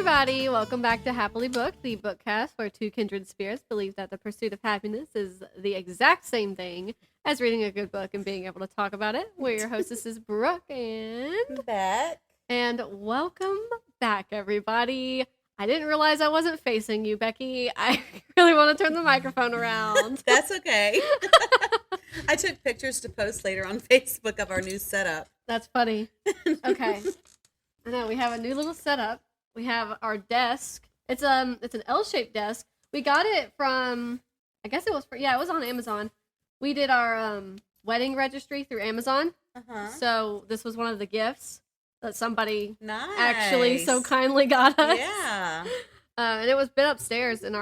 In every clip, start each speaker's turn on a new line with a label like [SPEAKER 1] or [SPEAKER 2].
[SPEAKER 1] everybody. Welcome back to Happily Booked, the bookcast where two kindred spirits believe that the pursuit of happiness is the exact same thing as reading a good book and being able to talk about it. We're your hostesses, Brooke and
[SPEAKER 2] Beck.
[SPEAKER 1] And welcome back, everybody. I didn't realize I wasn't facing you, Becky. I really want to turn the microphone around.
[SPEAKER 2] That's okay. I took pictures to post later on Facebook of our new setup.
[SPEAKER 1] That's funny. Okay. I know, we have a new little setup. We have our desk. It's an L-shaped desk. We got it from, I guess it was on Amazon. We did our wedding registry through Amazon. Uh-huh. So this was one of the gifts that somebody actually so kindly got us.
[SPEAKER 2] Yeah.
[SPEAKER 1] And it was been upstairs in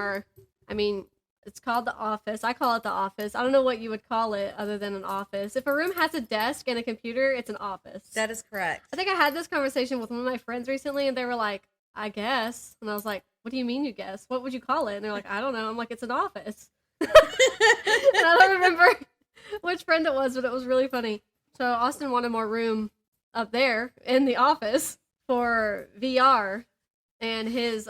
[SPEAKER 1] it's called the office. I call it the office. I don't know what you would call it other than an office. If a room has a desk and a computer, it's an office.
[SPEAKER 2] That is correct.
[SPEAKER 1] I think I had this conversation with one of my friends recently, and they were like, I guess. And I was like, what do you mean you guess? What would you call it? And they're like, I don't know. I'm like, it's an office. And I don't remember which friend it was, but it was really funny. So Austin wanted more room up there in the office for VR and his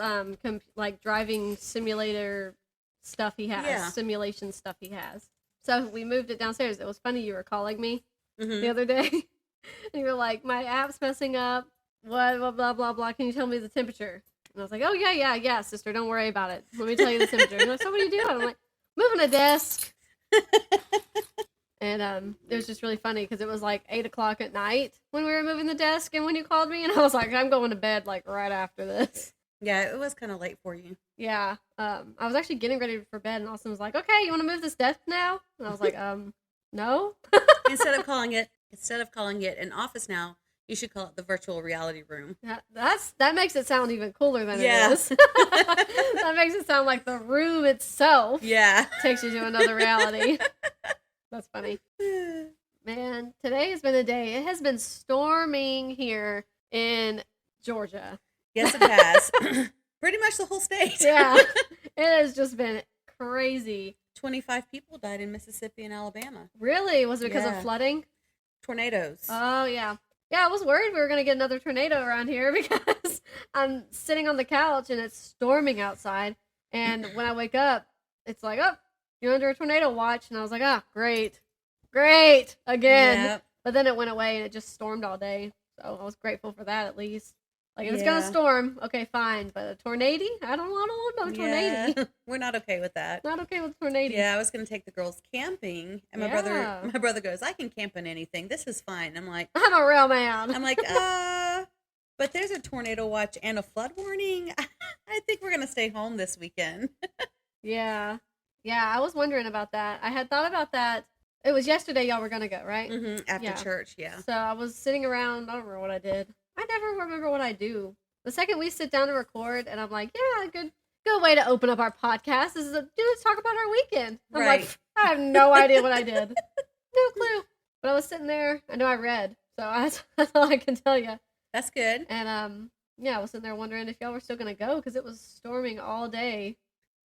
[SPEAKER 1] driving simulator stuff he has, simulation stuff he has. So we moved it downstairs. It was funny, you were calling me the other day, and you were like, my app's messing up, what, blah, blah, blah, blah, can you tell me the temperature? And I was like, oh, yeah, sister, don't worry about it. Let me tell you the temperature. You're like, so what are you doing? I'm like, moving a desk. And it was just really funny, because it was like 8 o'clock at night when we were moving the desk, and when you called me, and I was like, I'm going to bed, like, right after this.
[SPEAKER 2] Yeah, it was kind of late for you.
[SPEAKER 1] Yeah. I was actually getting ready for bed, and Austin was like, okay, you want to move this desk now? And I was like, no.
[SPEAKER 2] Instead of calling it an office now, you should call it the virtual reality room.
[SPEAKER 1] Yeah, that makes it sound even cooler than it is. That makes it sound like the room itself takes you to another reality. That's funny. Man, today has been a day. It has been storming here in Georgia.
[SPEAKER 2] Yes, it has. Pretty much the whole state.
[SPEAKER 1] Yeah. It has just been crazy.
[SPEAKER 2] 25 people died in Mississippi and Alabama.
[SPEAKER 1] Really? Was it because of flooding?
[SPEAKER 2] Tornadoes.
[SPEAKER 1] Oh, yeah. Yeah, I was worried we were going to get another tornado around here, because I'm sitting on the couch and it's storming outside. And when I wake up, it's like, oh, you're under a tornado watch. And I was like, oh, great again. Yep. But then it went away and it just stormed all day. So I was grateful for that, at least. Like, if it's going to storm, okay, fine. But a tornado? I don't want no tornado.
[SPEAKER 2] We're not okay with that.
[SPEAKER 1] Not okay with tornado.
[SPEAKER 2] Yeah, I was going to take the girls camping. And my brother goes, I can camp in anything. This is fine. I'm like,
[SPEAKER 1] I'm a real man.
[SPEAKER 2] I'm like, but there's a tornado watch and a flood warning. I think we're going to stay home this weekend.
[SPEAKER 1] Yeah, I was wondering about that. I had thought about that. It was yesterday y'all were going to go, right?
[SPEAKER 2] Mm-hmm. After church, yeah.
[SPEAKER 1] So I was sitting around. I don't remember what I did. I never remember what I do. The second we sit down to record, and I'm like, yeah, good way to open up our podcast. Let's talk about our weekend. I'm like, I have no idea what I did. No clue. But I was sitting there. I know I read. So that's all I can tell you.
[SPEAKER 2] That's good.
[SPEAKER 1] And, I was sitting there wondering if y'all were still going to go, because it was storming all day.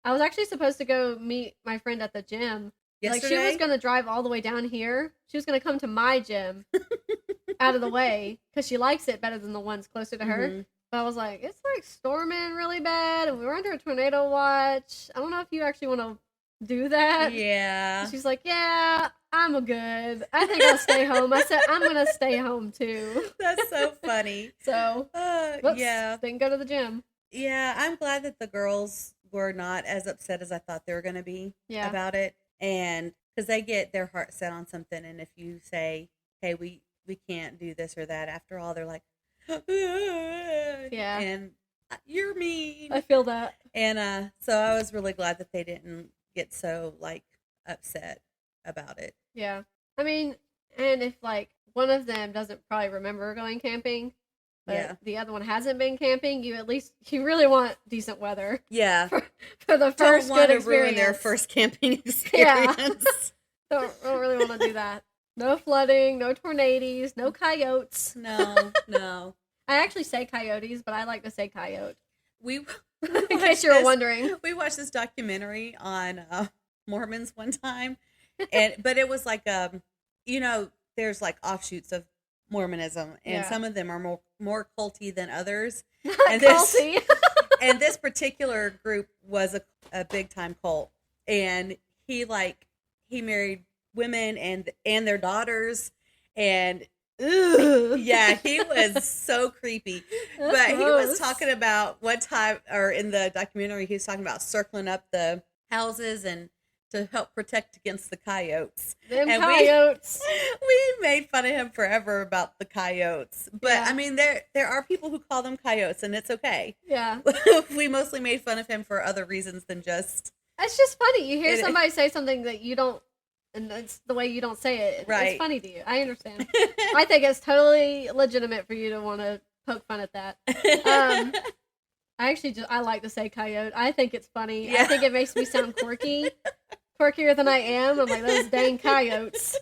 [SPEAKER 1] I was actually supposed to go meet my friend at the gym.
[SPEAKER 2] Yesterday?
[SPEAKER 1] Like, she was going to drive all the way down here. She was going to come to my gym out of the way, because she likes it better than the ones closer to her. Mm-hmm. But I was like, it's like storming really bad, and we were under a tornado watch. I don't know if you actually want to do that.
[SPEAKER 2] Yeah.
[SPEAKER 1] And she's like, yeah, I'm good. I think I'll stay home. I said, I'm going to stay home too.
[SPEAKER 2] That's so funny.
[SPEAKER 1] So, didn't go to the gym.
[SPEAKER 2] Yeah, I'm glad that the girls were not as upset as I thought they were going to be about it. And because they get their heart set on something, and if you say, hey, we can't do this or that, after all, they're like,
[SPEAKER 1] yeah,
[SPEAKER 2] and you're mean.
[SPEAKER 1] I feel that.
[SPEAKER 2] And so I was really glad that they didn't get so like upset about it.
[SPEAKER 1] Yeah, I mean, and if like one of them doesn't probably remember going camping, but the other one hasn't been camping, you really want decent weather.
[SPEAKER 2] Yeah,
[SPEAKER 1] for the first good experience.
[SPEAKER 2] Ruin their first camping experience.
[SPEAKER 1] Yeah. don't really want to do that. No flooding, no tornadoes, no coyotes.
[SPEAKER 2] No.
[SPEAKER 1] I actually say coyotes, but I like to say coyote.
[SPEAKER 2] In
[SPEAKER 1] case you were wondering.
[SPEAKER 2] We watched this documentary on Mormons one time, but it was like, there's like offshoots of Mormonism, and some of them are more culty than others.
[SPEAKER 1] And culty.
[SPEAKER 2] And this particular group was a big time cult. And he married women and their daughters. And yeah, he was so creepy. But he was talking about one time, or in the documentary, he was talking about circling up the houses and to help protect against the coyotes.
[SPEAKER 1] Coyotes.
[SPEAKER 2] We made fun of him forever about the coyotes. But I mean, there are people who call them coyotes, and it's okay.
[SPEAKER 1] Yeah.
[SPEAKER 2] We mostly made fun of him for other reasons than just...
[SPEAKER 1] It's just funny. You hear somebody say something that you don't, and it's the way you don't say it.
[SPEAKER 2] Right.
[SPEAKER 1] It's funny to you. I understand. I think it's totally legitimate for you to want to poke fun at that. I like to say coyote. I think it's funny. Yeah. I think it makes me sound quirky. Quirkier than I am. I'm like, those dang coyotes.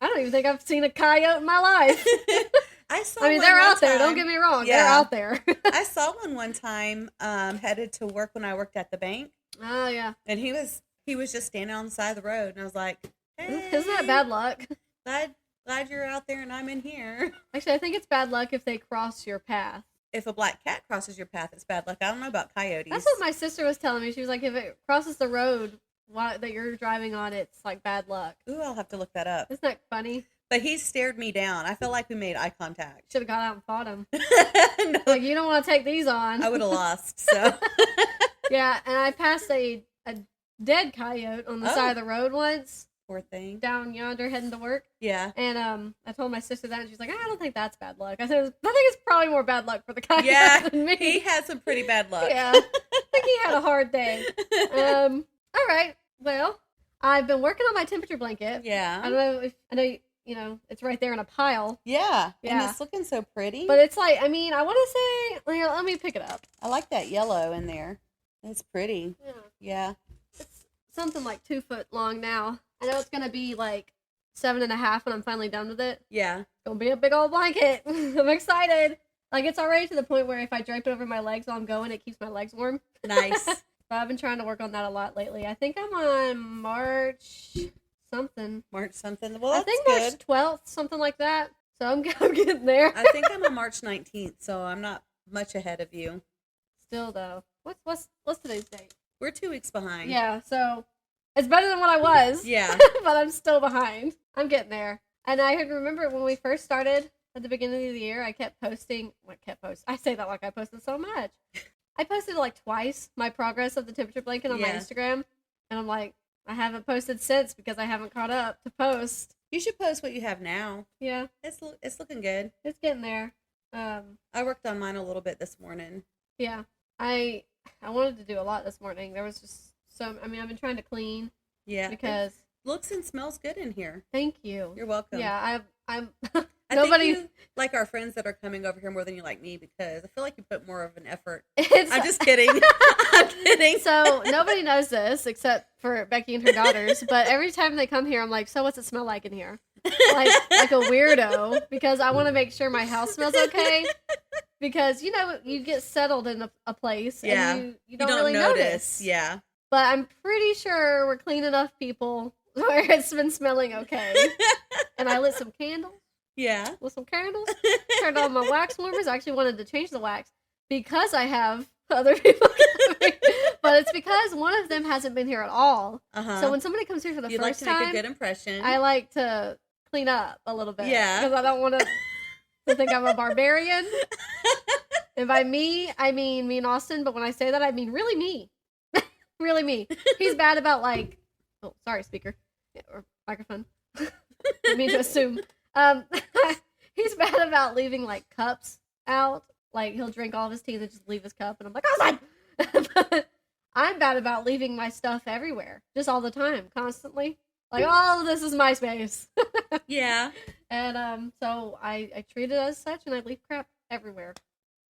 [SPEAKER 1] I don't even think I've seen a coyote in my life. I mean, they're out there. Don't get me wrong. Yeah. They're out there.
[SPEAKER 2] I saw one time headed to work when I worked at the bank.
[SPEAKER 1] Oh, yeah.
[SPEAKER 2] And he was just standing on the side of the road. And I was like, hey.
[SPEAKER 1] Isn't that bad luck?
[SPEAKER 2] Glad you're out there and I'm in here.
[SPEAKER 1] Actually, I think it's bad luck if they cross your path.
[SPEAKER 2] If a black cat crosses your path, it's bad luck. I don't know about coyotes.
[SPEAKER 1] That's what my sister was telling me. She was like, if it crosses the road that you're driving on, it's like bad luck.
[SPEAKER 2] Ooh, I'll have to look that up.
[SPEAKER 1] Isn't that funny?
[SPEAKER 2] But he stared me down. I feel like we made eye contact.
[SPEAKER 1] Should have got out and fought him.
[SPEAKER 2] No.
[SPEAKER 1] Like, you don't want to take these on.
[SPEAKER 2] I would have lost, so.
[SPEAKER 1] Yeah, and I passed a dead coyote on the side of the road once.
[SPEAKER 2] Poor thing.
[SPEAKER 1] Down yonder heading to work.
[SPEAKER 2] Yeah.
[SPEAKER 1] And I told my sister that, and she's like, I don't think that's bad luck. I said, I think it's probably more bad luck for the coyote than me.
[SPEAKER 2] He had some pretty bad luck.
[SPEAKER 1] Yeah. I think he had a hard day. All right. Well, I've been working on my temperature blanket.
[SPEAKER 2] Yeah.
[SPEAKER 1] I know you know, it's right there in a pile.
[SPEAKER 2] Yeah. And it's looking so pretty.
[SPEAKER 1] But it's like, I mean, I want to say, let me pick it up.
[SPEAKER 2] I like that yellow in there. It's pretty. Yeah.
[SPEAKER 1] It's something like 2 foot long now. I know it's going to be like 7.5 when I'm finally done with it.
[SPEAKER 2] Yeah.
[SPEAKER 1] It's going to be a big old blanket. I'm excited. Like, it's already to the point where if I drape it over my legs while I'm going, it keeps my legs warm.
[SPEAKER 2] Nice.
[SPEAKER 1] But I've been trying to work on that a lot lately. I think I'm on March something.
[SPEAKER 2] Well, that's
[SPEAKER 1] I think
[SPEAKER 2] good.
[SPEAKER 1] March 12th, something like that. So I'm getting there.
[SPEAKER 2] I think I'm on March 19th, so I'm not much ahead of you.
[SPEAKER 1] Still, though. What's today's date?
[SPEAKER 2] We're 2 weeks behind.
[SPEAKER 1] Yeah, so it's better than what I was.
[SPEAKER 2] Yeah.
[SPEAKER 1] But I'm still behind. I'm getting there. And I remember when we first started at the beginning of the year, I kept posting. I say that like I posted so much. I posted like twice my progress of the temperature blanket on my Instagram. And I'm like, I haven't posted since because I haven't caught up to post.
[SPEAKER 2] You should post what you have now.
[SPEAKER 1] Yeah.
[SPEAKER 2] It's looking good.
[SPEAKER 1] It's getting there.
[SPEAKER 2] I worked on mine a little bit this morning.
[SPEAKER 1] Yeah. I wanted to do a lot this morning. There was just I've been trying to clean.
[SPEAKER 2] Yeah.
[SPEAKER 1] Because
[SPEAKER 2] it looks and smells good in here.
[SPEAKER 1] Thank you.
[SPEAKER 2] You're welcome.
[SPEAKER 1] Yeah, I'm
[SPEAKER 2] nobody think you like our friends that are coming over here more than you like me because I feel like you put more of an effort. I'm just kidding. I'm kidding.
[SPEAKER 1] So nobody knows this except for Becky and her daughters, but every time they come here, I'm like, so what's it smell like in here? Like a weirdo, because I want to make sure my house smells okay. Because, you get settled in a place and you don't really notice.
[SPEAKER 2] Yeah.
[SPEAKER 1] But I'm pretty sure we're clean enough people where it's been smelling okay. And I lit some candles.
[SPEAKER 2] Yeah.
[SPEAKER 1] With some candles. Turned on my wax warmers. I actually wanted to change the wax because I have other people coming. But it's because one of them hasn't been here at all. Uh-huh. So when somebody comes here for the first time,
[SPEAKER 2] make a good impression.
[SPEAKER 1] I like to clean up a little bit.
[SPEAKER 2] Yeah.
[SPEAKER 1] Because I don't want to think I'm a barbarian. And by me, I mean me and Austin. But when I say that, I mean really me. Really me. He's bad about speaker. Or microphone. I mean to assume. He's bad about leaving like cups out. Like he'll drink all of his tea and just leave his cup, and I'm like, Austin! But I'm bad about leaving my stuff everywhere, just all the time, constantly. Like, oh, this is my space.
[SPEAKER 2] Yeah.
[SPEAKER 1] And so I treat it as such, and I leave crap everywhere,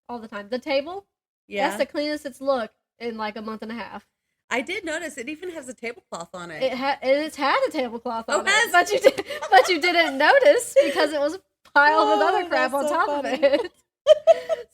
[SPEAKER 1] all the time. The table, that's the cleanest it's looked in like a month and a half.
[SPEAKER 2] I did notice it even has a tablecloth on it.
[SPEAKER 1] It's had a tablecloth on it, but you didn't notice because it was piled with other crap on top of it.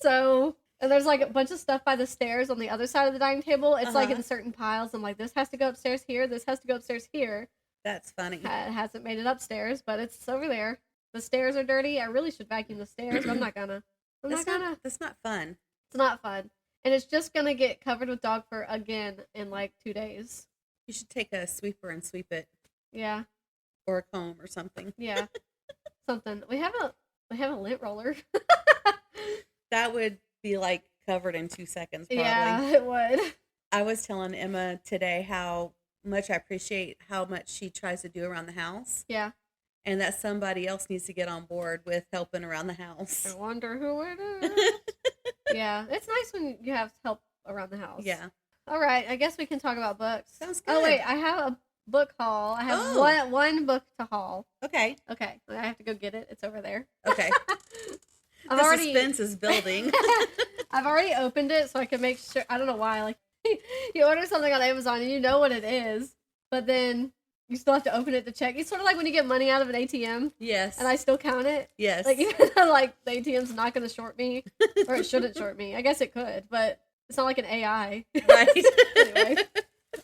[SPEAKER 1] So, and there's like a bunch of stuff by the stairs on the other side of the dining table. It's like in certain piles. I'm like, this has to go upstairs here. This has to go upstairs here.
[SPEAKER 2] That's funny.
[SPEAKER 1] It hasn't made it upstairs, but it's over there. The stairs are dirty. I really should vacuum the stairs, but I'm not gonna.
[SPEAKER 2] That's not fun.
[SPEAKER 1] It's not fun. and it's just gonna get covered with dog fur again in like 2 days.
[SPEAKER 2] You should take a sweeper and sweep it.
[SPEAKER 1] Yeah.
[SPEAKER 2] Or a comb or something.
[SPEAKER 1] Yeah. Something. We have a lint roller.
[SPEAKER 2] That would be like covered in 2 seconds probably.
[SPEAKER 1] Yeah, it would.
[SPEAKER 2] I was telling Emma today how much I appreciate how much she tries to do around the house.
[SPEAKER 1] Yeah.
[SPEAKER 2] And that somebody else needs to get on board with helping around the house.
[SPEAKER 1] I wonder who it is. Yeah, it's nice when you have help around the house.
[SPEAKER 2] Yeah.
[SPEAKER 1] All right, I guess we can talk about books.
[SPEAKER 2] Sounds good.
[SPEAKER 1] Oh, wait, I have a book haul. I have one book to haul.
[SPEAKER 2] Okay.
[SPEAKER 1] Okay, I have to go get it. It's over there.
[SPEAKER 2] Okay. Suspense is building.
[SPEAKER 1] I've already opened it so I can make sure. I don't know why. Like, you order something on Amazon and you know what it is, but then you still have to open it to check. It's sort of like when you get money out of an ATM.
[SPEAKER 2] Yes.
[SPEAKER 1] And I still count it.
[SPEAKER 2] Yes.
[SPEAKER 1] Like, even though, like, the ATM's not going to short me, or it shouldn't short me. I guess it could, but it's not like an AI.
[SPEAKER 2] Right.
[SPEAKER 1] Anyway.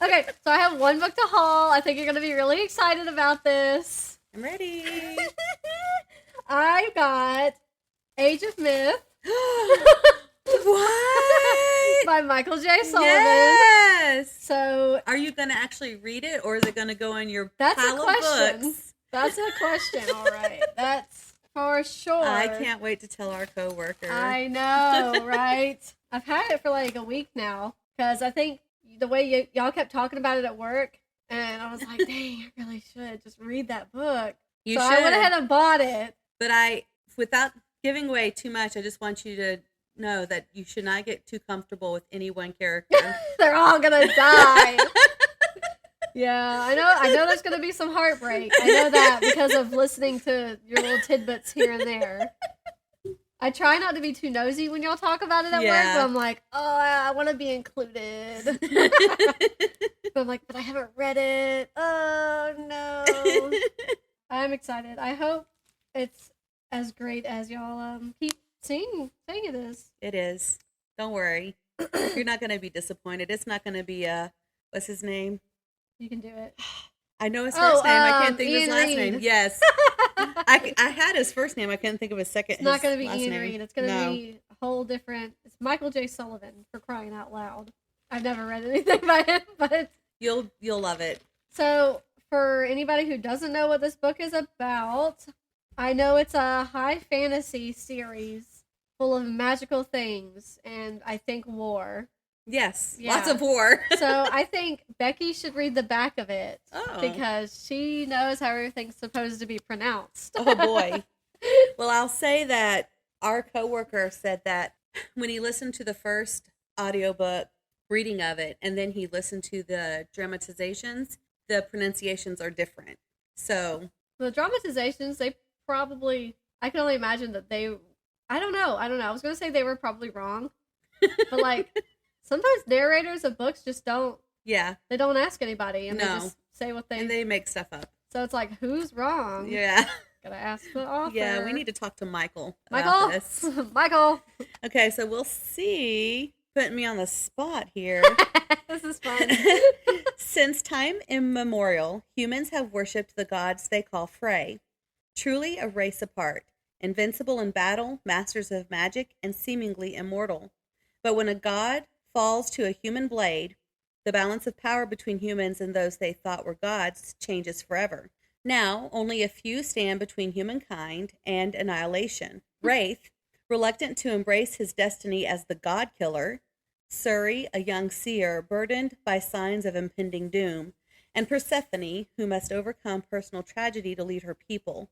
[SPEAKER 1] Okay, so I have one book to haul. I think you're going to be really excited about this.
[SPEAKER 2] I'm ready.
[SPEAKER 1] I got Age of Myth.
[SPEAKER 2] What?
[SPEAKER 1] By Mankell J. Sullivan.
[SPEAKER 2] Yes.
[SPEAKER 1] So,
[SPEAKER 2] are you going to actually read it, or is it going to go in your
[SPEAKER 1] that's
[SPEAKER 2] pile
[SPEAKER 1] a question.
[SPEAKER 2] of books?
[SPEAKER 1] That's a question, all right. That's for sure.
[SPEAKER 2] I can't wait to tell our coworker.
[SPEAKER 1] I know, right? I've had it for like a week now, because I think the way y'all kept talking about it at work, and I was like, dang, I really should just read that book.
[SPEAKER 2] You
[SPEAKER 1] so
[SPEAKER 2] should.
[SPEAKER 1] I went ahead and bought it.
[SPEAKER 2] But without giving away too much, I just want you to know that you should not get too comfortable with any one character.
[SPEAKER 1] They're all gonna die. Yeah, I know there's gonna be some heartbreak. I know that because of listening to your little tidbits here and there. I try not to be too nosy when y'all talk about it at work, but I'm like, oh, I want to be included. But I'm like, but I haven't read it. Oh, no. I'm excited. I hope it's as great as y'all keep saying it is.
[SPEAKER 2] It is. Don't worry. You're not going to be disappointed. It's not going to be, what's his name?
[SPEAKER 1] You can do it.
[SPEAKER 2] I know his first name. I can't think of his last
[SPEAKER 1] Reed.
[SPEAKER 2] name. Yes. I had his first name. I couldn't think of his second.
[SPEAKER 1] It's not going to be Ian
[SPEAKER 2] name.
[SPEAKER 1] Reed. It's going to be a whole different. It's Mankell J. Sullivan, for crying out loud. I've never read anything by him, but
[SPEAKER 2] you'll love it.
[SPEAKER 1] So, for anybody who doesn't know what this book is about, I know it's a high fantasy series full of magical things and I think war.
[SPEAKER 2] Yes, lots of war.
[SPEAKER 1] So I think Becky should read the back of it because she knows how everything's supposed to be pronounced.
[SPEAKER 2] Oh, boy. Well, I'll say that our coworker said that when he listened to the first audiobook reading of it and then he listened to the dramatizations, the pronunciations are different. So
[SPEAKER 1] the dramatizations, they probably, I can only imagine that I don't know. I was going to say they were probably wrong, but like... Sometimes narrators of books just don't. Yeah. They don't ask anybody, and they just say what they.
[SPEAKER 2] And they make stuff up.
[SPEAKER 1] So it's like, who's wrong?
[SPEAKER 2] Yeah.
[SPEAKER 1] Gotta ask the author.
[SPEAKER 2] Yeah, we need to talk to Michael about this.
[SPEAKER 1] Michael.
[SPEAKER 2] Okay, so we'll see. Putting me on the spot here.
[SPEAKER 1] This is fun.
[SPEAKER 2] Since time immemorial, humans have worshipped the gods they call Frey. Truly a race apart, invincible in battle, masters of magic, and seemingly immortal. But when a god falls to a human blade, the balance of power between humans and those they thought were gods changes forever. Now, only a few stand between humankind and annihilation. Wraith, reluctant to embrace his destiny as the god killer, Surrey, a young seer burdened by signs of impending doom, and Persephone, who must overcome personal tragedy to lead her people.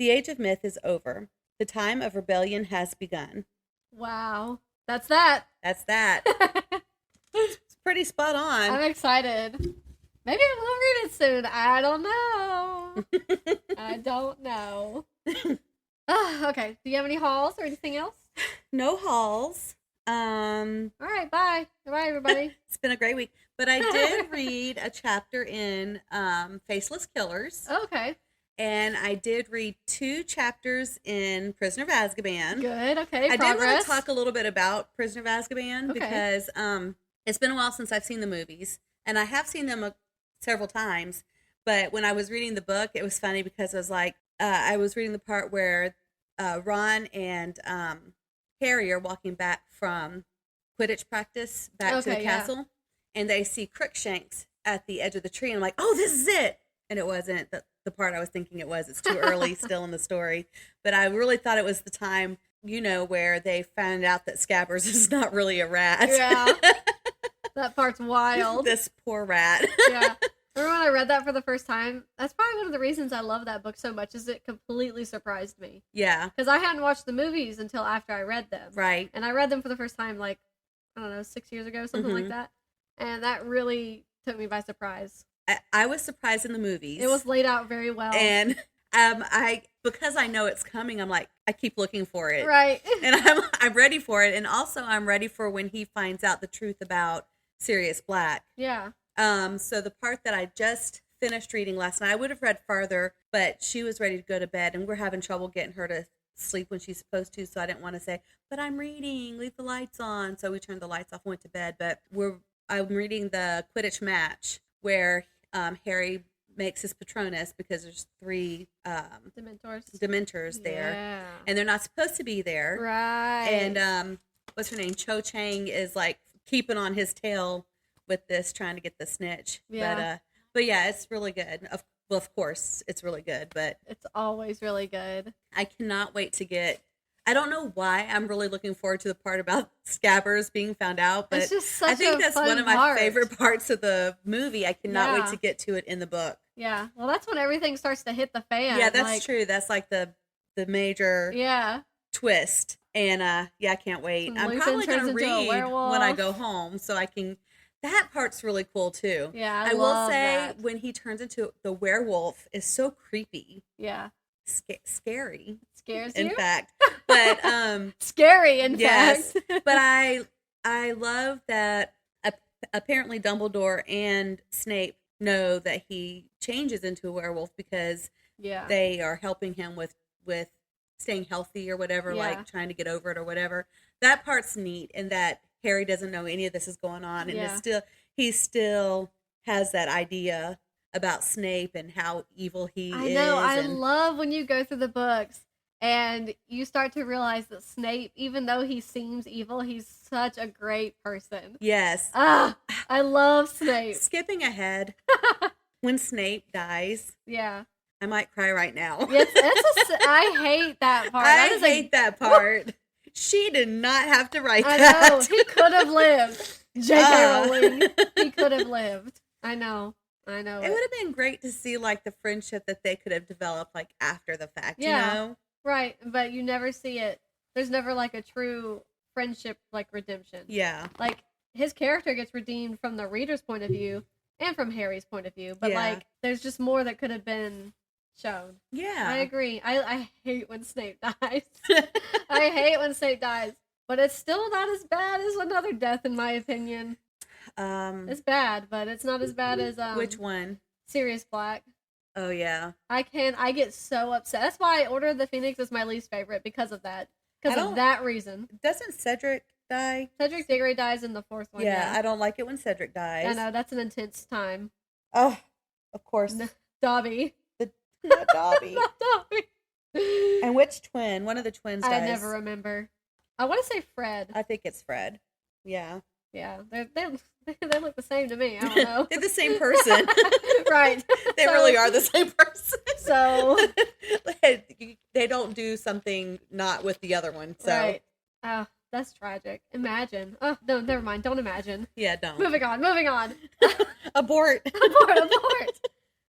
[SPEAKER 2] The age of myth is over. The time of rebellion has begun.
[SPEAKER 1] Wow. That's that.
[SPEAKER 2] It's pretty spot on.
[SPEAKER 1] I'm excited. Maybe I will read it soon. I don't know. Okay. Do you have any hauls or anything else?
[SPEAKER 2] No hauls.
[SPEAKER 1] All right. Bye. Bye, everybody.
[SPEAKER 2] It's been a great week. But I did read a chapter in Faceless Killers.
[SPEAKER 1] Okay.
[SPEAKER 2] And I did read 2 chapters in Prisoner of Azkaban.
[SPEAKER 1] Good, okay,
[SPEAKER 2] I did want to talk a little bit about Prisoner of Azkaban because it's been a while since I've seen the movies. And I have seen them several times. But when I was reading the book, it was funny because it was like, I was reading the part where Ron and Harry are walking back from Quidditch practice back to the castle, and they see Crookshanks at the edge of the tree, and I'm like, oh, this is it. And it wasn't the part I was thinking it was. It's too early still in the story. But I really thought it was the time, where they found out that Scabbers is not really a rat.
[SPEAKER 1] Yeah. That part's wild.
[SPEAKER 2] This poor rat.
[SPEAKER 1] Yeah. Remember when I read that for the first time? That's probably one of the reasons I love that book so much, is it completely surprised me.
[SPEAKER 2] Yeah.
[SPEAKER 1] Because I hadn't watched the movies until after I read them.
[SPEAKER 2] Right.
[SPEAKER 1] And I read them for the first time, 6 years ago, something like that. And that really took me by surprise.
[SPEAKER 2] I was surprised in the movies.
[SPEAKER 1] It was laid out very well.
[SPEAKER 2] And because I know it's coming, I'm like, I keep looking for it.
[SPEAKER 1] Right.
[SPEAKER 2] And I'm ready for it. And also I'm ready for when he finds out the truth about Sirius Black.
[SPEAKER 1] Yeah.
[SPEAKER 2] So the part that I just finished reading last night, I would have read farther, but she was ready to go to bed, and we're having trouble getting her to sleep when she's supposed to, so I didn't want to say, but I'm reading, leave the lights on. So we turned the lights off and went to bed, but I'm reading the Quidditch match where Harry makes his Patronus, because there's 3 Dementors there, and they're not supposed to be there.
[SPEAKER 1] Right.
[SPEAKER 2] And what's her name? Cho Chang is like keeping on his tail with this, trying to get the snitch.
[SPEAKER 1] Yeah.
[SPEAKER 2] But yeah, it's really good. Of course, it's really good, but
[SPEAKER 1] it's always really good.
[SPEAKER 2] I cannot wait to get. I don't know why I'm really looking forward to the part about Scabbers being found out, but
[SPEAKER 1] it's just such
[SPEAKER 2] I think that's one of my
[SPEAKER 1] part.
[SPEAKER 2] favorite parts of the movie. I cannot wait to get to it in the book.
[SPEAKER 1] Yeah, well, that's when everything starts to hit the fan.
[SPEAKER 2] Yeah, that's true. That's like the major twist, and I can't wait.
[SPEAKER 1] And
[SPEAKER 2] I'm
[SPEAKER 1] Lupin
[SPEAKER 2] probably going
[SPEAKER 1] turns
[SPEAKER 2] to
[SPEAKER 1] into a
[SPEAKER 2] read
[SPEAKER 1] werewolf.
[SPEAKER 2] when I go home, so I can. That part's really cool too.
[SPEAKER 1] Yeah,
[SPEAKER 2] I will
[SPEAKER 1] love
[SPEAKER 2] say
[SPEAKER 1] that.
[SPEAKER 2] when he turns into the werewolf is so creepy.
[SPEAKER 1] Yeah,
[SPEAKER 2] scary.
[SPEAKER 1] Scares
[SPEAKER 2] in
[SPEAKER 1] you?
[SPEAKER 2] fact, but
[SPEAKER 1] scary in
[SPEAKER 2] yes,
[SPEAKER 1] fact.
[SPEAKER 2] But I love that apparently Dumbledore and Snape know that he changes into a werewolf because they are helping him with staying healthy or whatever, like trying to get over it or whatever. That part's neat, and that Harry doesn't know any of this is going on, and he still has that idea about Snape and how evil he is.
[SPEAKER 1] I know. I love when you go through the books and you start to realize that Snape, even though he seems evil, he's such a great person.
[SPEAKER 2] Yes.
[SPEAKER 1] I love Snape.
[SPEAKER 2] Skipping ahead, when Snape dies.
[SPEAKER 1] Yeah.
[SPEAKER 2] I might cry right now.
[SPEAKER 1] Yes, I hate that part.
[SPEAKER 2] I hate that part. She did not have to write that.
[SPEAKER 1] I know. He could have lived. J.K. Rowling. He could have lived. I know. It would
[SPEAKER 2] have been great to see like the friendship that they could have developed like after the fact, you know?
[SPEAKER 1] Right. But you never see it. There's never like a true friendship like redemption.
[SPEAKER 2] Yeah.
[SPEAKER 1] Like his character gets redeemed from the reader's point of view and from Harry's point of view. But like there's just more that could have been shown. Yeah. I agree. I hate when Snape dies. I hate when Snape dies. But it's still not as bad as another death in my opinion. It's bad, but it's not as bad as
[SPEAKER 2] which one?
[SPEAKER 1] Sirius Black.
[SPEAKER 2] Oh yeah.
[SPEAKER 1] I get so upset. That's why Order of the Phoenix is my least favorite, because of that. Because of that reason.
[SPEAKER 2] Doesn't Cedric die?
[SPEAKER 1] Cedric Diggory dies in the 4th one.
[SPEAKER 2] Yeah, I don't like it when Cedric dies.
[SPEAKER 1] I know, that's an intense time.
[SPEAKER 2] Oh, of course.
[SPEAKER 1] Dobby.
[SPEAKER 2] Not Dobby.
[SPEAKER 1] Not Dobby.
[SPEAKER 2] And which twin? One of the twins dies.
[SPEAKER 1] I never remember. I want to say Fred.
[SPEAKER 2] I think it's Fred. Yeah.
[SPEAKER 1] Yeah, they look the same to me. I don't know.
[SPEAKER 2] They're the same person.
[SPEAKER 1] Right.
[SPEAKER 2] They really are the same person.
[SPEAKER 1] So
[SPEAKER 2] they don't do something not with the other one. So.
[SPEAKER 1] Right. Oh, that's tragic. Imagine. Oh, no, never mind. Don't imagine.
[SPEAKER 2] Yeah, don't.
[SPEAKER 1] Moving on.
[SPEAKER 2] Abort.
[SPEAKER 1] Abort.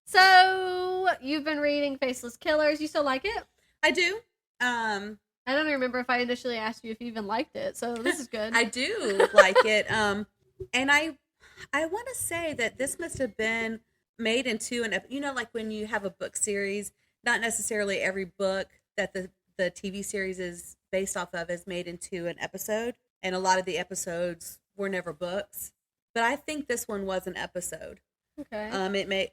[SPEAKER 1] So, you've been reading Faceless Killers. You still like it?
[SPEAKER 2] I do.
[SPEAKER 1] I don't remember if I initially asked you if you even liked it, so this is good.
[SPEAKER 2] I do like it. And I want to say that this must have been made into like when you have a book series, not necessarily every book that the TV series is based off of is made into an episode, and a lot of the episodes were never books. But I think this one was an episode.
[SPEAKER 1] Okay.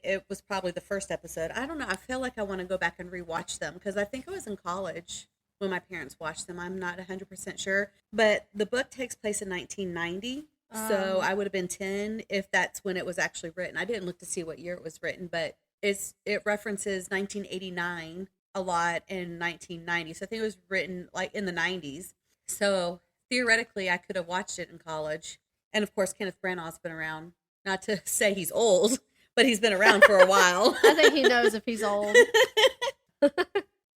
[SPEAKER 2] It was probably the first episode. I don't know. I feel like I want to go back and rewatch them because I think I was in college when my parents watched them. I'm not 100% sure. But the book takes place in 1990. So I would have been 10 if that's when it was actually written. I didn't look to see what year it was written, but it references 1989 a lot in 1990. So I think it was written like in the 90s. So theoretically, I could have watched it in college. And of course, Kenneth Branagh's been around. Not to say he's old, but he's been around for a while.
[SPEAKER 1] I think he knows if he's old.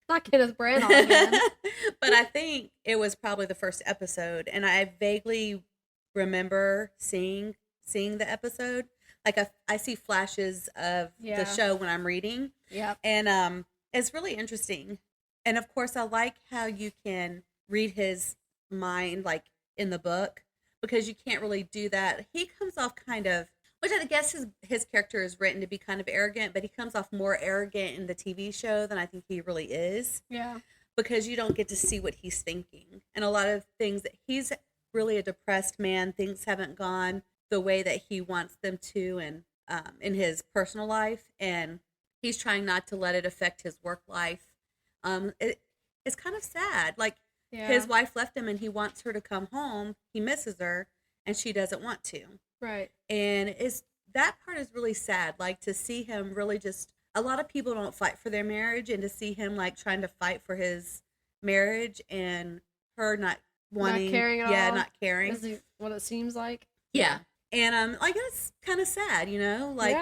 [SPEAKER 1] Not Kenneth Branagh again.
[SPEAKER 2] But I think it was probably the first episode, and I vaguely remember seeing the episode. Like I see flashes of the show when I'm reading.
[SPEAKER 1] Yeah.
[SPEAKER 2] And it's really interesting. And of course, I like how you can read his mind like in the book, because you can't really do that. He comes off kind of, which I guess his character is written to be kind of arrogant, but he comes off more arrogant in the TV show than I think he really is.
[SPEAKER 1] Yeah. Because
[SPEAKER 2] you don't get to see what he's thinking. And a lot of things that he's really a depressed man. Things haven't gone the way that he wants them to, and in his personal life. And he's trying not to let it affect his work life. It's kind of sad. Like, his wife left him and he wants her to come home. He misses her and she doesn't want to.
[SPEAKER 1] Right.
[SPEAKER 2] And that part is really sad. Like, to see him really just, a lot of people don't fight for their marriage, and to see him like trying to fight for his marriage and her not wanting,
[SPEAKER 1] not caring at all.
[SPEAKER 2] Not caring.
[SPEAKER 1] Is what it seems like.
[SPEAKER 2] Yeah. And like, it's kind of sad, you know? Like,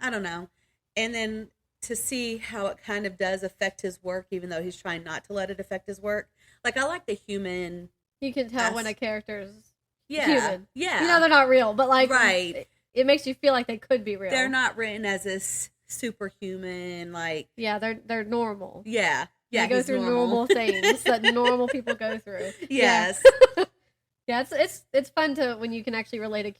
[SPEAKER 2] I don't know. And then to see how it kind of does affect his work, even though he's trying not to let it affect his work. Like, I like the human.
[SPEAKER 1] You can tell when a character's
[SPEAKER 2] human.
[SPEAKER 1] Yeah. You know they're not real, but like,
[SPEAKER 2] right.
[SPEAKER 1] It makes you feel like they could be real.
[SPEAKER 2] They're not written as this superhuman, like.
[SPEAKER 1] Yeah, they're normal.
[SPEAKER 2] Yeah. Yeah.
[SPEAKER 1] They go through normal things that normal people go through.
[SPEAKER 2] Yes.
[SPEAKER 1] Yeah, it's fun to when you can actually relate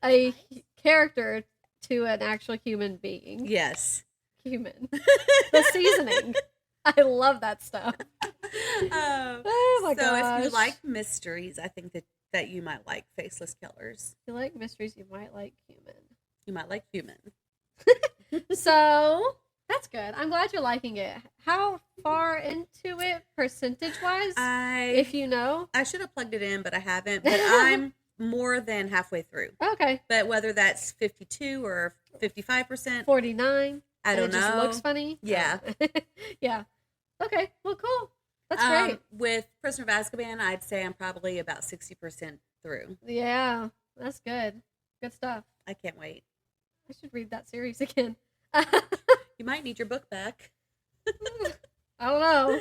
[SPEAKER 1] a character to an actual human being.
[SPEAKER 2] Yes.
[SPEAKER 1] Human. The seasoning. I love that stuff. Oh my gosh.
[SPEAKER 2] If you like mysteries, I think that you might like Faceless Killers.
[SPEAKER 1] If you like mysteries, you might like human.
[SPEAKER 2] You might like human.
[SPEAKER 1] So, that's good. I'm glad you're liking it. How far into it, percentage-wise, if you know?
[SPEAKER 2] I should have plugged it in, but I haven't. But I'm more than halfway through.
[SPEAKER 1] Okay.
[SPEAKER 2] But whether that's 52 or 55%.
[SPEAKER 1] 49.
[SPEAKER 2] I don't know.
[SPEAKER 1] It just looks funny.
[SPEAKER 2] Yeah.
[SPEAKER 1] Yeah. Okay. Well, cool. That's great.
[SPEAKER 2] With Prisoner of Azkaban, I'd say I'm probably about 60% through.
[SPEAKER 1] Yeah. That's good. Good stuff.
[SPEAKER 2] I can't wait.
[SPEAKER 1] I should read that series again.
[SPEAKER 2] You might need your book back.
[SPEAKER 1] I don't know.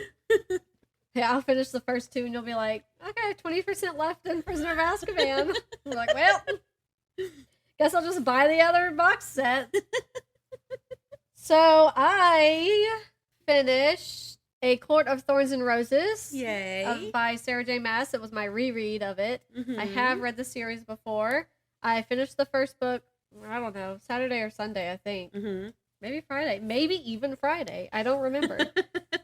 [SPEAKER 1] Yeah, I'll finish the first two and you'll be like, okay, 20% left in Prisoner of Azkaban. I'm like, well, guess I'll just buy the other box set. So I finished A Court of Thorns and Roses.
[SPEAKER 2] Yay.
[SPEAKER 1] By Sarah J. Maas. It was my reread of it.
[SPEAKER 2] Mm-hmm.
[SPEAKER 1] I have read the series before. I finished the first book, I don't know, Saturday or Sunday, I think.
[SPEAKER 2] Mm-hmm.
[SPEAKER 1] Maybe Friday. Maybe even Friday. I don't remember.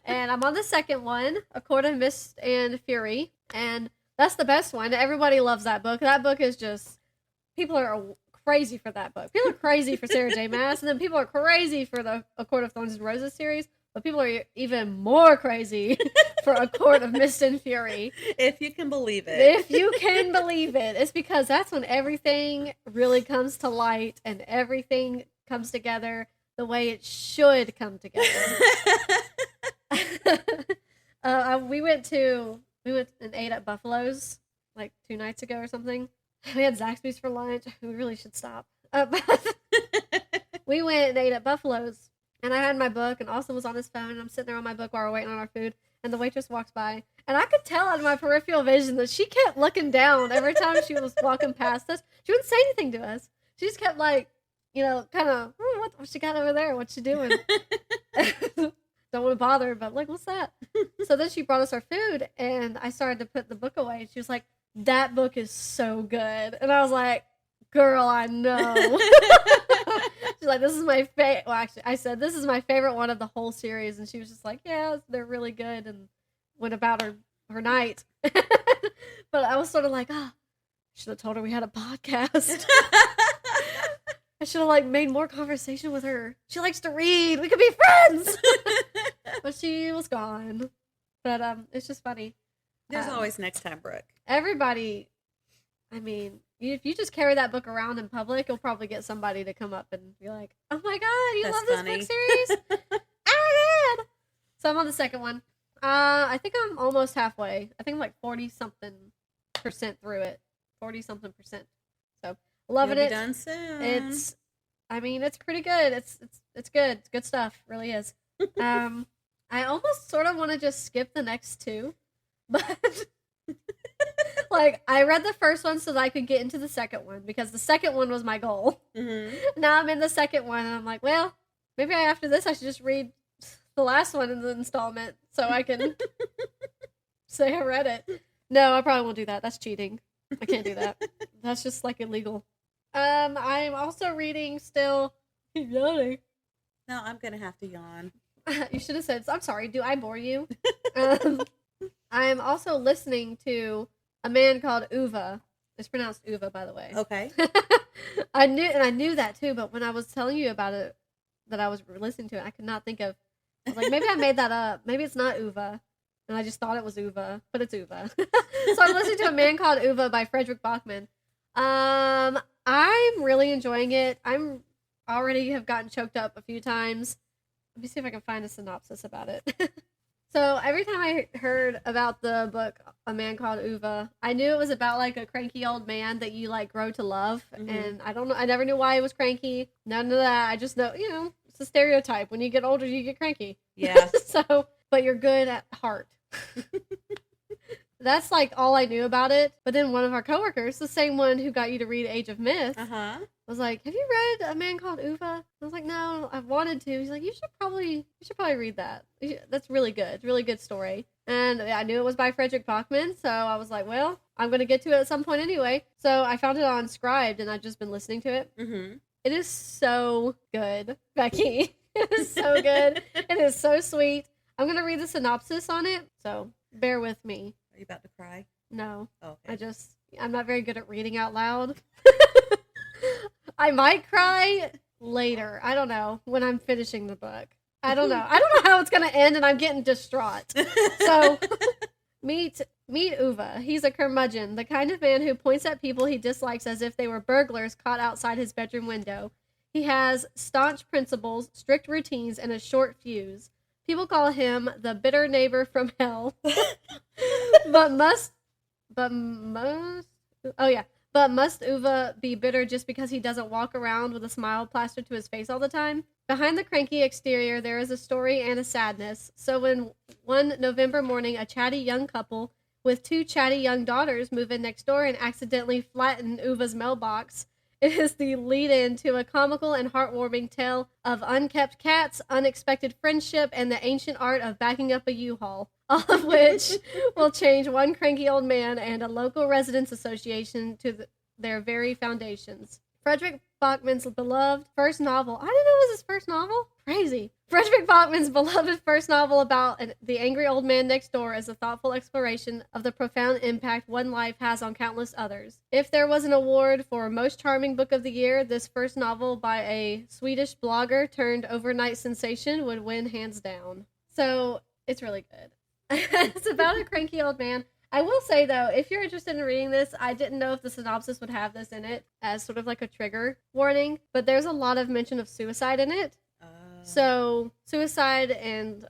[SPEAKER 1] And I'm on the second one, A Court of Mist and Fury. And that's the best one. Everybody loves that book. That book is just, people are crazy for that book. People are crazy for Sarah J. Maas, and then people are crazy for the A Court of Thorns and Roses series, but people are even more crazy for A Court of Mist and Fury.
[SPEAKER 2] If you can believe it.
[SPEAKER 1] If you can believe it. It's because that's when everything really comes to light and everything comes together the way it should come together. We went and ate at Buffalo's like 2 nights ago or something. We had Zaxby's for lunch. We really should stop. We went and ate at Buffalo's, and I had my book, and Austin was on his phone, and I'm sitting there on my book while we're waiting on our food, and the waitress walks by, and I could tell out of my peripheral vision that she kept looking down every time she was walking past us. She wouldn't say anything to us. She just kept like, kind of, what she got over there? What's she doing? Don't want to bother her, but like, what's that? So then she brought us our food, and I started to put the book away, and she was like, that book is so good. And I was like, girl, I know. She's like, this is my favorite. Well, actually, I said, this is my favorite one of the whole series. And she was just like, yeah, they're really good. And went about her night. But I was sort of like, I should have told her we had a podcast. I should have made more conversation with her. She likes to read. We could be friends. But she was gone. But it's just funny.
[SPEAKER 2] There's always next time, Brooke.
[SPEAKER 1] Everybody, I mean, if you just carry that book around in public, you'll probably get somebody to come up and be like, oh my God, you love this book series? Oh my God. So I'm on the second one. I think I'm almost halfway. I think I'm like 40-something% through it. 40-something%. So, loving
[SPEAKER 2] You'll
[SPEAKER 1] it.
[SPEAKER 2] Be done soon.
[SPEAKER 1] It's pretty good. It's good. It's good stuff. It really is. I almost sort of want to just skip the next two, but like I read the first one so that I could get into the second one because the second one was my goal. Mm-hmm. Now I'm in the second one and I'm like, well, maybe after this I should just read the last one in the installment so I can say I read it. No, I probably won't do that. That's cheating. I can't do that. That's just like illegal. I'm also reading still. Keep yawning.
[SPEAKER 2] No, I'm gonna have to yawn.
[SPEAKER 1] You should have said, I'm sorry, do I bore you? I'm also listening to a man called Uva. It's pronounced Uva, by the way.
[SPEAKER 2] Okay.
[SPEAKER 1] I knew that too, but when I was telling you about it, that I was listening to it, I could not think of, I was like, maybe I made that up. Maybe it's not Uva. And I just thought it was Uva, but it's Uva. So I'm listening to A Man Called Uva by Fredrik Backman. I'm really enjoying it. I'm already have gotten choked up a few times. Let me see if I can find a synopsis about it. So every time I heard about the book A Man Called Uva, I knew it was about like a cranky old man that you like grow to love. Mm-hmm. And I don't know, I never knew why he was cranky. None of that. I just know, it's a stereotype. When you get older, you get cranky.
[SPEAKER 2] Yeah.
[SPEAKER 1] But you're good at heart. That's like all I knew about it. But then one of our coworkers, the same one who got you to read Age of Myth, was like, "Have you read A Man Called Uva?" I was like, "No, I've wanted to." He's like, "You should probably read that. That's really good. Really good story." And I knew it was by Fredrik Backman, so I was like, "Well, I'm going to get to it at some point anyway." So I found it on Scribd, and I've just been listening to it. Mm-hmm. It is so good, Becky. It is so good. It is so sweet. I'm going to read the synopsis on it, so bear with me.
[SPEAKER 2] Are you about to cry?
[SPEAKER 1] No.
[SPEAKER 2] Oh, okay.
[SPEAKER 1] I'm not very good at reading out loud. I might cry later. I don't know, when I'm finishing the book. I don't know. I don't know how it's going to end, and I'm getting distraught. So, meet Uva. He's a curmudgeon, the kind of man who points at people he dislikes as if they were burglars caught outside his bedroom window. He has staunch principles, strict routines, and a short fuse. People call him the bitter neighbor from hell. But must Uva be bitter just because he doesn't walk around with a smile plastered to his face all the time? Behind the cranky exterior, there is a story and a sadness. So when one November morning, a chatty young couple with two chatty young daughters move in next door and accidentally flatten Uva's mailbox, it is the lead-in to a comical and heartwarming tale of unkept cats, unexpected friendship, and the ancient art of backing up a U-Haul, all of which will change one cranky old man and a local residents association to their very foundations. Fredrik Backman's beloved first novel. I didn't know it was his first novel. Crazy. Fredrik Backman's beloved first novel about the angry old man next door is a thoughtful exploration of the profound impact one life has on countless others. If there was an award for most charming book of the year, this first novel by a Swedish blogger turned overnight sensation would win hands down. So it's really good. It's about a cranky old man. I will say, though, if you're interested in reading this, I didn't know if the synopsis would have this in it as sort of like a trigger warning, but there's a lot of mention of suicide in it. So suicide and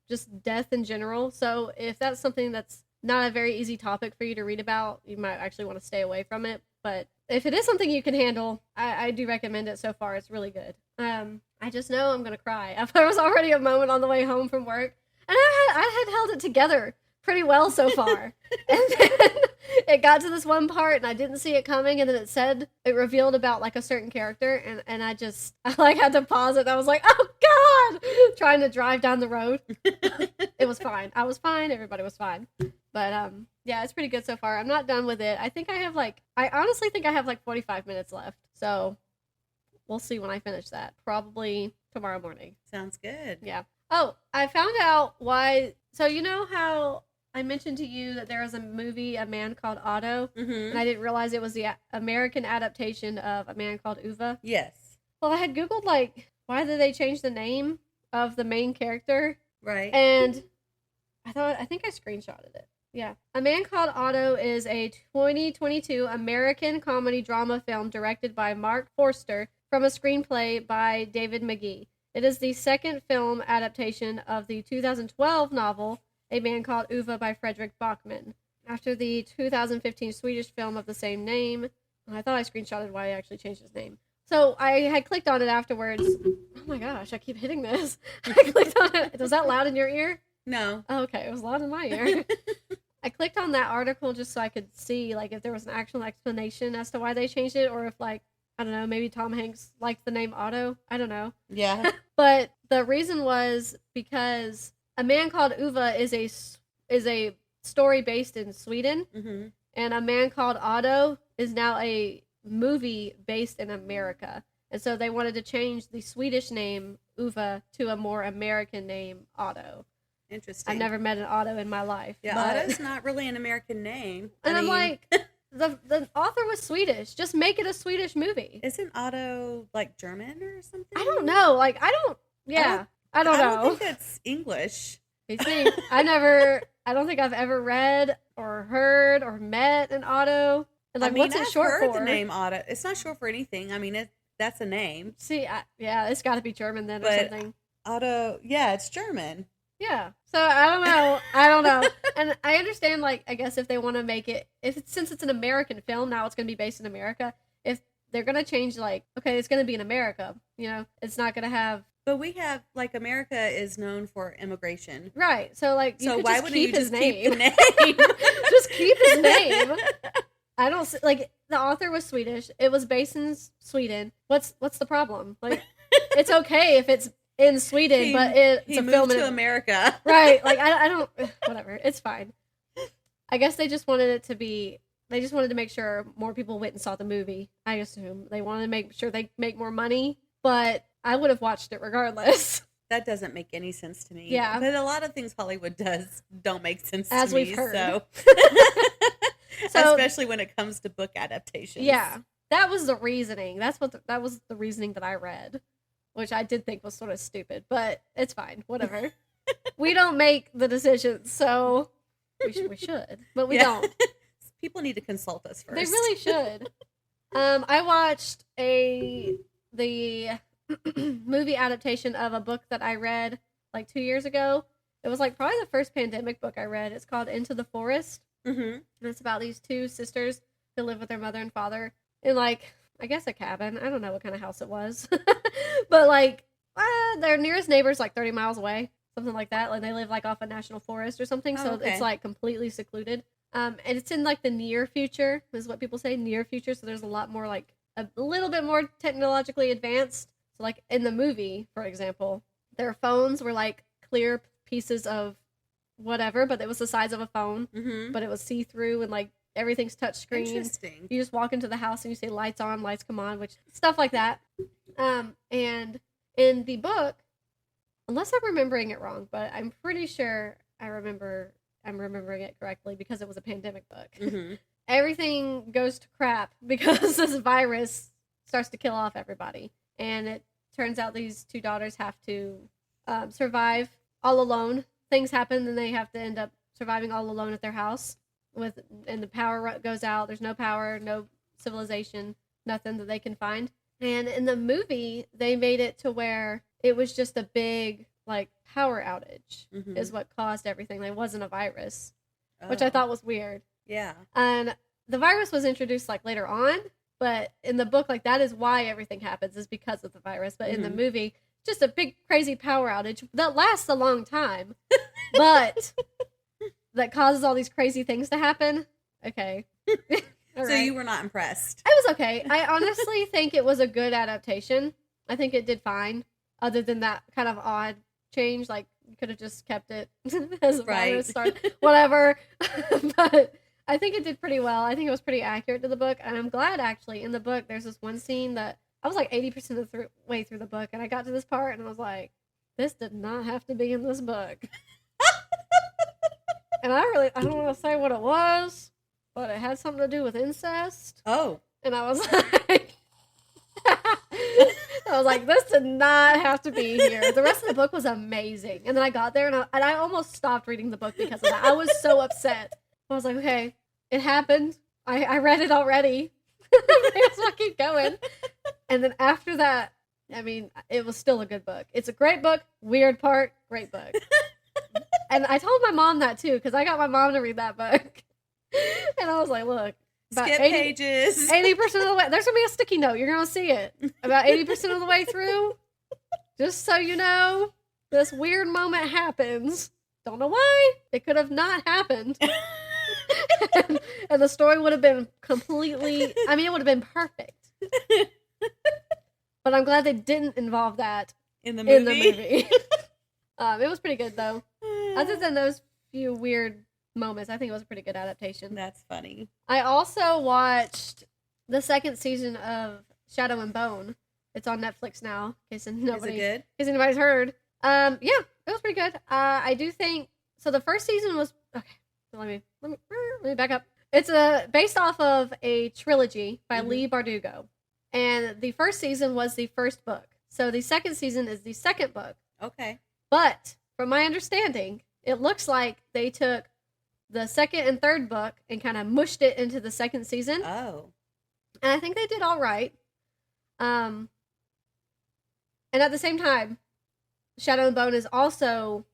[SPEAKER 1] just death in general. So if that's something that's not a very easy topic for you to read about, you might actually want to stay away from it. But if it is something you can handle, I do recommend it so far. It's really good. I just know I'm going to cry. There was already a moment on the way home from work, and I had held it together pretty well so far. And then it got to this one part and I didn't see it coming, and then it revealed about like a certain character, and I like had to pause it. I was like, oh God, trying to drive down the road. It was fine. I was fine. Everybody was fine. But yeah, it's pretty good so far. I'm not done with it. I honestly think I have like 45 minutes left. So we'll see when I finish that. Probably tomorrow morning.
[SPEAKER 2] Sounds good.
[SPEAKER 1] Yeah. Oh, I found out why. So you know how I mentioned to you that there was a movie, A Man Called Otto, and I didn't realize it was the American adaptation of A Man Called Uva?
[SPEAKER 2] Yes.
[SPEAKER 1] Well, I had Googled, like, why did they change the name of the main character?
[SPEAKER 2] Right.
[SPEAKER 1] And I think I screenshotted it. Yeah. A Man Called Otto is a 2022 American comedy drama film directed by Mark Forster from a screenplay by David McGee. It is the second film adaptation of the 2012 novel A Man Called Ove by Fredrik Backman. After the 2015 Swedish film of the same name. I thought I screenshotted why I actually changed his name. So I had clicked on it afterwards. Oh my gosh, I keep hitting this. I clicked on it. Was that loud in your ear?
[SPEAKER 2] No.
[SPEAKER 1] Oh, okay, it was loud in my ear. I clicked on that article just so I could see, like, if there was an actual explanation as to why they changed it, or if, like, I don't know, maybe Tom Hanks liked the name Otto. I don't know.
[SPEAKER 2] Yeah.
[SPEAKER 1] But the reason was because A Man Called Ove is a story based in Sweden, and A Man Called Otto is now a movie based in America. And so they wanted to change the Swedish name Ove to a more American name Otto.
[SPEAKER 2] Interesting.
[SPEAKER 1] I've never met an Otto in my life.
[SPEAKER 2] Yeah, but... Otto's not really an American name.
[SPEAKER 1] And I'm like, the author was Swedish. Just make it a Swedish movie.
[SPEAKER 2] Isn't Otto like German or something?
[SPEAKER 1] I don't know. Like, I don't know.
[SPEAKER 2] I don't think that's English.
[SPEAKER 1] You see, I don't think I've ever read or heard or met an Otto. And like, what's it short for?
[SPEAKER 2] I've heard the name Otto. It's not short for anything. I mean, that's a name.
[SPEAKER 1] See, it's got to be German then, or something.
[SPEAKER 2] Otto, yeah, it's German.
[SPEAKER 1] Yeah. So I don't know. And I understand, like, I guess if they want to make it, since it's an American film, now it's going to be based in America. If they're going to change, like, okay, it's going to be in America, you know, it's not going to have.
[SPEAKER 2] But we have, like, America is known for immigration.
[SPEAKER 1] Right. So, like,
[SPEAKER 2] so why wouldn't you just keep the name?
[SPEAKER 1] Just keep his name. I don't, like, the author was Swedish. It was based in Sweden. What's the problem? Like, it's okay if it's in Sweden, but it's a film
[SPEAKER 2] to America.
[SPEAKER 1] Right. Like, I don't, whatever. It's fine. I guess they just wanted to make sure more people went and saw the movie. I assume they wanted to make sure they make more money, but I would have watched it regardless.
[SPEAKER 2] That doesn't make any sense to me.
[SPEAKER 1] Yeah.
[SPEAKER 2] But a lot of things Hollywood does don't make sense
[SPEAKER 1] as
[SPEAKER 2] to me.
[SPEAKER 1] We've heard.
[SPEAKER 2] So especially when it comes to book adaptations.
[SPEAKER 1] Yeah. That was the reasoning. That was the reasoning that I read, which I did think was sort of stupid, but it's fine. Whatever. We don't make the decisions, so we should, but we don't.
[SPEAKER 2] People need to consult us first.
[SPEAKER 1] They really should. I watched the movie adaptation of a book that I read like 2 years ago. It was like probably the first pandemic book I read. It's called Into the Forest. And it's about these two sisters who live with their mother and father in, like, I guess a cabin. I don't know what kind of house it was. But, like, their nearest neighbor's like 30 miles away. Something like that. Like, they live, like, off a national forest or something. So it's, like, completely secluded. And it's in, like, the near future, is what people say, near future. So there's a lot more, like, a little bit more technologically advanced. So, like, in the movie, for example, their phones were, like, clear pieces of whatever, but it was the size of a phone. But it was see-through and, like, everything's touchscreen.
[SPEAKER 2] Interesting.
[SPEAKER 1] You just walk into the house and you say lights on, lights come on, which stuff like that. And in the book, unless I'm remembering it wrong, but I'm pretty sure I'm remembering it correctly because it was a pandemic book. Everything goes to crap because this virus starts to kill off everybody. And it turns out these two daughters have to survive all alone. Things happen and they have to end up surviving all alone at their house. And the power goes out. There's no power, no civilization, nothing that they can find. And in the movie, they made it to where it was just a big, like, power outage is what caused everything. It wasn't a virus, which I thought was weird.
[SPEAKER 2] Yeah.
[SPEAKER 1] And the virus was introduced, like, later on, but in the book, like, that is why everything happens, is because of the virus. But in the movie, just a big, crazy power outage that lasts a long time, but that causes all these crazy things to happen. Okay.
[SPEAKER 2] So you were not impressed?
[SPEAKER 1] I was okay. I honestly think it was a good adaptation. I think it did fine, other than that kind of odd change. Like, you could have just kept it as a virus started, whatever. But I think it did pretty well. I think it was pretty accurate to the book, and I'm glad, actually. In the book, there's this one scene that I was like 80% of the way through the book, and I got to this part, and I was like, this did not have to be in this book. And I don't want to say what it was, but it had something to do with incest.
[SPEAKER 2] Oh.
[SPEAKER 1] And I was like, this did not have to be here. The rest of the book was amazing. And then I got there, and I almost stopped reading the book because of that. I was so upset. I was like, okay, it happened. I read it already. I just want to keep going. And then after that, I mean, it was still a good book. It's a great book. Weird part, great book. And I told my mom that too, because I got my mom to read that book. And I was like, look, about
[SPEAKER 2] skip pages.
[SPEAKER 1] 80% of the way, there's going to be a sticky note. You're going to see it. About 80% of the way through, just so you know, this weird moment happens. Don't know why. It could have not happened. and the story would have been completely, I mean, it would have been perfect. But I'm glad they didn't involve that
[SPEAKER 2] in the movie.
[SPEAKER 1] It was pretty good, though. Other than those few weird moments, I think it was a pretty good adaptation.
[SPEAKER 2] That's funny.
[SPEAKER 1] I also watched the second season of Shadow and Bone. It's on Netflix now, in case anybody's heard. Yeah, it was pretty good. I do think so. The first season was okay. So let me back up. It's based off of a trilogy by Leigh Bardugo, and the first season was the first book. So the second season is the second book.
[SPEAKER 2] Okay.
[SPEAKER 1] But from my understanding, it looks like they took the second and third book and kind of mushed it into the second season.
[SPEAKER 2] Oh.
[SPEAKER 1] And I think they did all right. And at the same time, Shadow and Bone is also,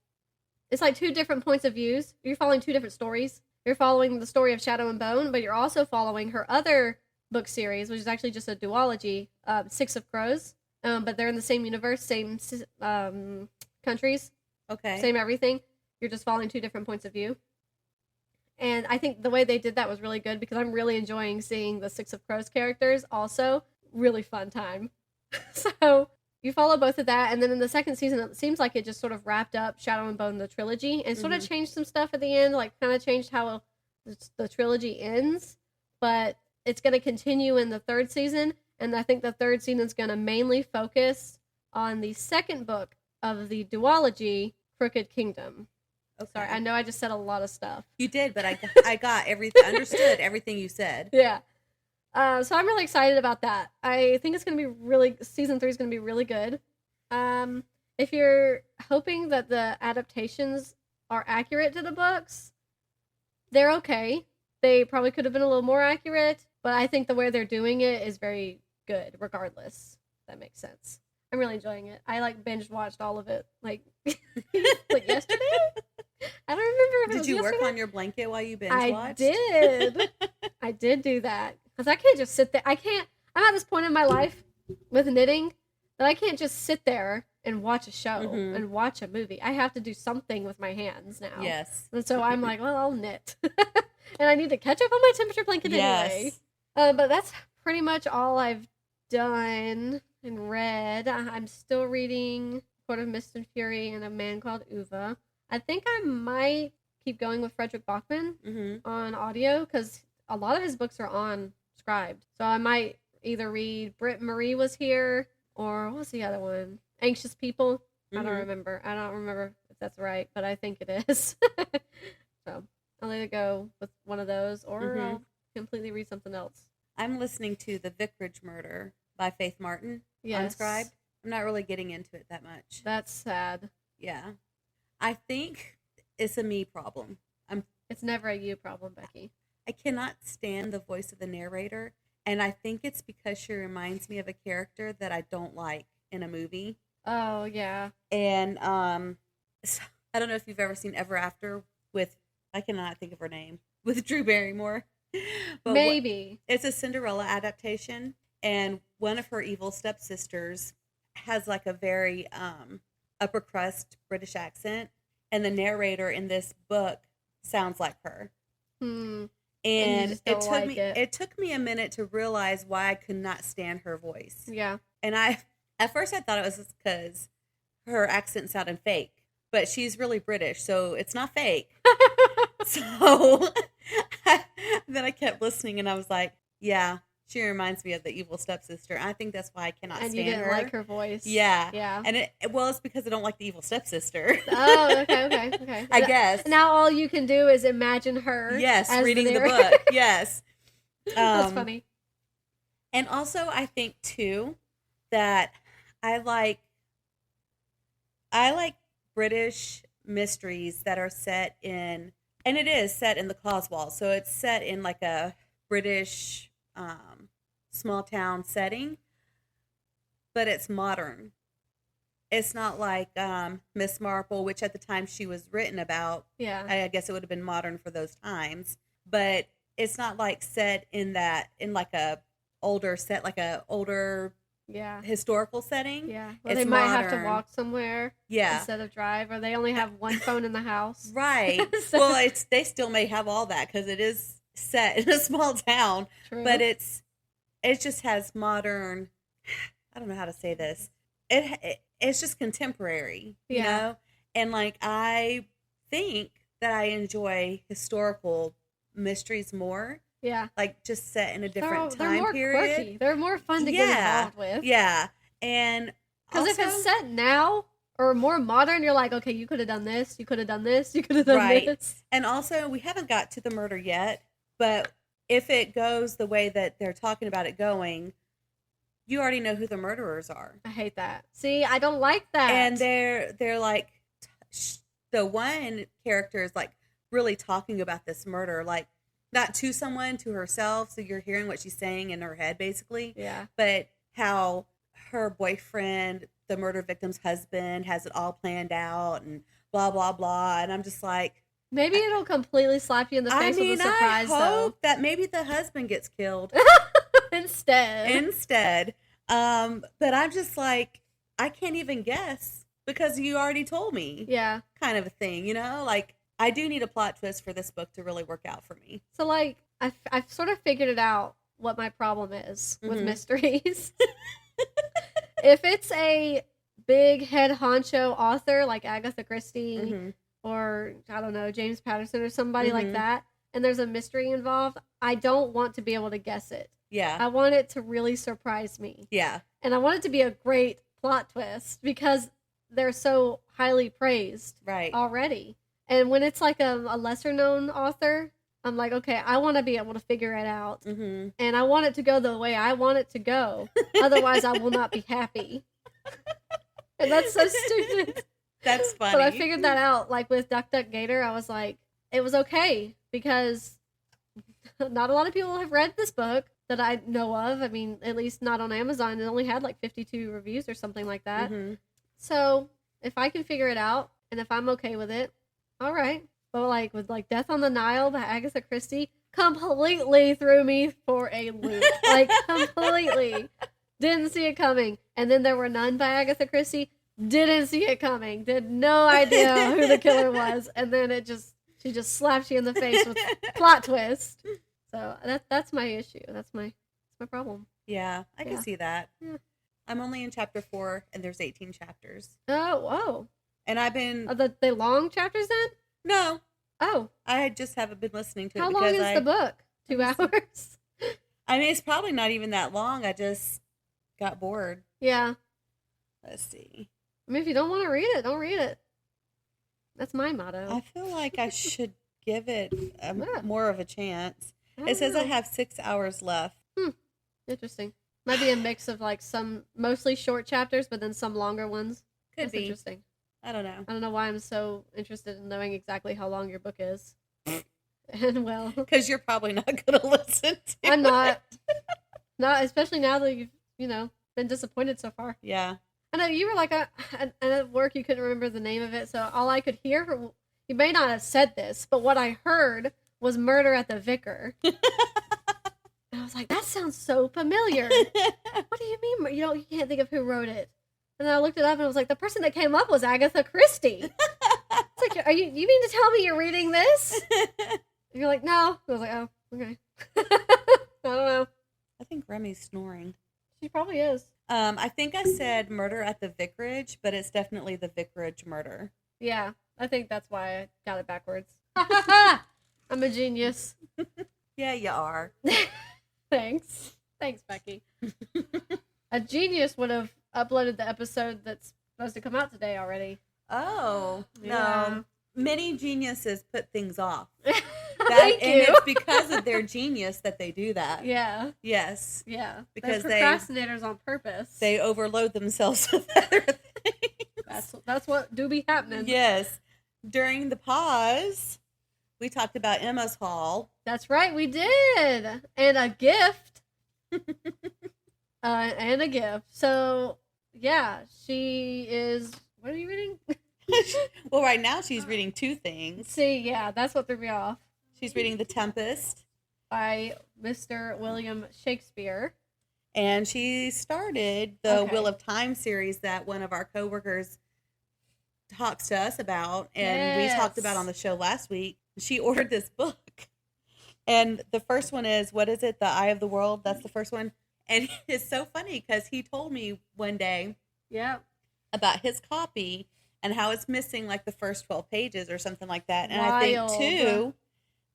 [SPEAKER 1] it's like two different points of views. You're following two different stories. You're following the story of Shadow and Bone, but you're also following her other book series, which is actually just a duology, Six of Crows. But they're in the same universe, same countries.
[SPEAKER 2] Okay.
[SPEAKER 1] Same everything. You're just following two different points of view. And I think the way they did that was really good because I'm really enjoying seeing the Six of Crows characters also. Really fun time. So you follow both of that. And then in the second season, it seems like it just sort of wrapped up Shadow and Bone, the trilogy, and sort of changed some stuff at the end, like kind of changed how the trilogy ends. But it's going to continue in the third season. And I think the third season is going to mainly focus on the second book of the duology, Crooked Kingdom. Okay. Sorry, I know I just said a lot of stuff.
[SPEAKER 2] You did, but I got everything, understood everything you said.
[SPEAKER 1] Yeah. So I'm really excited about that. I think it's going to be season 3 is going to be really good. If you're hoping that the adaptations are accurate to the books, they're okay. They probably could have been a little more accurate, but I think the way they're doing it is very good regardless. If that makes sense. I'm really enjoying it. I binge watched all of it like yesterday. I don't remember if it was
[SPEAKER 2] Did you
[SPEAKER 1] yesterday.
[SPEAKER 2] work on your blanket while you binge watched?
[SPEAKER 1] I did. I did do that because I can't just sit there. I'm at this point in my life with knitting that I can't just sit there and watch a show and watch a movie. I have to do something with my hands now.
[SPEAKER 2] Yes.
[SPEAKER 1] And so I'm like, well, I'll knit. And I need to catch up on my temperature blanket anyway. But that's pretty much all I've done and read. I'm still reading Court of Mist and Fury and A Man Called Uva. I think I might keep going with Fredrik Backman on audio because a lot of his books are on Scribed. So I might either read Britt-Marie Was Here or what's the other one? Anxious People. I don't remember. I don't remember if that's right, but I think it is. So I'll either go with one of those or I'll completely read something else.
[SPEAKER 2] I'm listening to The Vicarage Murder by Faith Martin on Scribed. I'm not really getting into it that much.
[SPEAKER 1] That's sad.
[SPEAKER 2] Yeah. I think it's a me problem.
[SPEAKER 1] It's never a you problem, Becky.
[SPEAKER 2] I cannot stand the voice of the narrator, and I think it's because she reminds me of a character that I don't like in a movie.
[SPEAKER 1] Oh, yeah.
[SPEAKER 2] And so, I don't know if you've ever seen Ever After with, I cannot think of her name, with Drew Barrymore. But
[SPEAKER 1] maybe.
[SPEAKER 2] It's a Cinderella adaptation, and one of her evil stepsisters has like a very upper crust British accent, and the narrator in this book sounds like her. And it took me a minute to realize why I could not stand her voice.
[SPEAKER 1] Yeah. And
[SPEAKER 2] at first I thought it was because her accent sounded fake, but she's really British, so it's not fake. So then I kept listening and I was like, yeah, she reminds me of the evil stepsister. I think that's why I cannot stand her.
[SPEAKER 1] And you didn't like her voice.
[SPEAKER 2] Yeah.
[SPEAKER 1] Yeah.
[SPEAKER 2] And it's because I don't like the evil stepsister.
[SPEAKER 1] Oh, okay.
[SPEAKER 2] I guess.
[SPEAKER 1] Now all you can do is imagine her.
[SPEAKER 2] Yes, reading the book. Yes.
[SPEAKER 1] That's funny.
[SPEAKER 2] And also I think too that I like British mysteries that are set in, and it is set in the Cotswolds, so it's set in like a British small town setting, but it's modern. it's not like Miss Marple, which at the time she was written about.
[SPEAKER 1] Yeah.
[SPEAKER 2] I guess it would have been modern for those times, but it's not like set in like a older set, like a older historical setting.
[SPEAKER 1] Yeah. Well, they might have to walk somewhere.
[SPEAKER 2] Yeah.
[SPEAKER 1] Instead of drive, or they only have one phone in the house.
[SPEAKER 2] Right. So, well, they still may have all that because it is set in a small town. True. But it just has modern. I don't know how to say this. It's just contemporary, you know? And, like, I think that I enjoy historical mysteries more.
[SPEAKER 1] Yeah.
[SPEAKER 2] Like, just set in a different
[SPEAKER 1] they're
[SPEAKER 2] time
[SPEAKER 1] more
[SPEAKER 2] period.
[SPEAKER 1] Quirky. They're more fun to get involved with.
[SPEAKER 2] Yeah. And
[SPEAKER 1] because if it's set now or more modern, you're like, okay, you could have done this, you could have done this, you could have done this.
[SPEAKER 2] And also, we haven't got to the murder yet, but if it goes the way that they're talking about it going, you already know who the murderers are.
[SPEAKER 1] I hate that. See, I don't like that.
[SPEAKER 2] And they're like, the one character is like really talking about this murder, like not to someone, to herself. So you're hearing what she's saying in her head, basically.
[SPEAKER 1] Yeah.
[SPEAKER 2] But how her boyfriend, the murder victim's husband, has it all planned out and blah, blah, blah. And I'm just like,
[SPEAKER 1] maybe it'll completely slap you in the face with a surprise,
[SPEAKER 2] I hope that maybe the husband gets killed. Instead. But I'm just like, I can't even guess because you already told me.
[SPEAKER 1] Yeah. Kind
[SPEAKER 2] of a thing, you know? Like, I do need a plot twist for this book to really work out for me.
[SPEAKER 1] So, like, I've sort of figured it out what my problem is with mysteries. If it's a big head honcho author like Agatha Christie or, I don't know, James Patterson or somebody like that, and there's a mystery involved, I don't want to be able to guess it.
[SPEAKER 2] Yeah.
[SPEAKER 1] I want it to really surprise me.
[SPEAKER 2] Yeah.
[SPEAKER 1] And I want it to be a great plot twist because they're so highly praised already. And when it's like a lesser known author, I'm like, okay, I want to be able to figure it out. And I want it to go the way I want it to go. Otherwise, I will not be happy. And that's so stupid.
[SPEAKER 2] That's funny.
[SPEAKER 1] But I figured that out. Like with Duck, Duck, Gator, I was like, it was okay because not a lot of people have read this book that I know of. I mean, at least not on Amazon. It only had like 52 reviews or something like that. So if I can figure it out and if I'm okay with it, all right. But like with like Death on the Nile by Agatha Christie, completely threw me for a loop. Like completely. Didn't see it coming. And then there were none by Agatha Christie. Didn't see it coming. Did no idea who the killer was. And then she just slaps you in the face with plot twist. So that's my issue. That's my problem.
[SPEAKER 2] Yeah, I can see that. Yeah. I'm only in chapter 4, and there's 18 chapters.
[SPEAKER 1] Oh, whoa.
[SPEAKER 2] And I've been...
[SPEAKER 1] Are they long chapters then?
[SPEAKER 2] No.
[SPEAKER 1] Oh.
[SPEAKER 2] I just haven't been listening to it.
[SPEAKER 1] How long is the book? 2 hours?
[SPEAKER 2] I mean, it's probably not even that long. I just got bored.
[SPEAKER 1] Yeah.
[SPEAKER 2] Let's see.
[SPEAKER 1] I mean, if you don't want to read it, don't read it. That's my motto.
[SPEAKER 2] I feel like I should give it more of a chance. It says I have 6 hours left.
[SPEAKER 1] Interesting. Might be a mix of like some mostly short chapters, but then some longer ones.
[SPEAKER 2] Could be.
[SPEAKER 1] Interesting.
[SPEAKER 2] I don't know.
[SPEAKER 1] I don't know why I'm so interested in knowing exactly how long your book is. And well,
[SPEAKER 2] because you're probably not going to listen to
[SPEAKER 1] I'm not. Not especially now that you've, been disappointed so far.
[SPEAKER 2] Yeah.
[SPEAKER 1] I know you were like at work you couldn't remember the name of it, so all I could hear, you may not have said this, but what I heard was Murder at the Vicar. And I was like, that sounds so familiar. What do you mean? You can't think of who wrote it. And then I looked it up and I was like, the person that came up was Agatha Christie. It's like, you mean to tell me you're reading this? And you're like, no. I was like, oh, okay. I don't know.
[SPEAKER 2] I think Remy's snoring.
[SPEAKER 1] She probably is.
[SPEAKER 2] I think I said Murder at the Vicarage, but it's definitely the Vicarage murder.
[SPEAKER 1] Yeah, I think that's why I got it backwards. I'm a genius.
[SPEAKER 2] Yeah, you are.
[SPEAKER 1] Thanks, Becky. A genius would have uploaded the episode that's supposed to come out today already.
[SPEAKER 2] Oh,
[SPEAKER 1] yeah.
[SPEAKER 2] No. Many geniuses put things off.
[SPEAKER 1] Thank you.
[SPEAKER 2] And it's because of their genius that they do that.
[SPEAKER 1] Yeah.
[SPEAKER 2] Yes.
[SPEAKER 1] Yeah.
[SPEAKER 2] Because
[SPEAKER 1] they're procrastinators on purpose.
[SPEAKER 2] They overload themselves with other things.
[SPEAKER 1] That's what do be happening.
[SPEAKER 2] Yes. During the pause, we talked about Emma's haul.
[SPEAKER 1] That's right, we did. And a gift. And a gift. So, yeah, she is. What are you reading?
[SPEAKER 2] Well, right now she's reading two things.
[SPEAKER 1] See, yeah, that's what threw me off.
[SPEAKER 2] She's reading The Tempest
[SPEAKER 1] by Mr. William Shakespeare.
[SPEAKER 2] And she started the Wheel of Time series that one of our coworkers talks to us about, and we talked about on the show last week. She ordered this book, and the first one is, what is it? The Eye of the World. That's the first one. And it's so funny because he told me one day about his copy and how it's missing like the first 12 pages or something like that. And I think too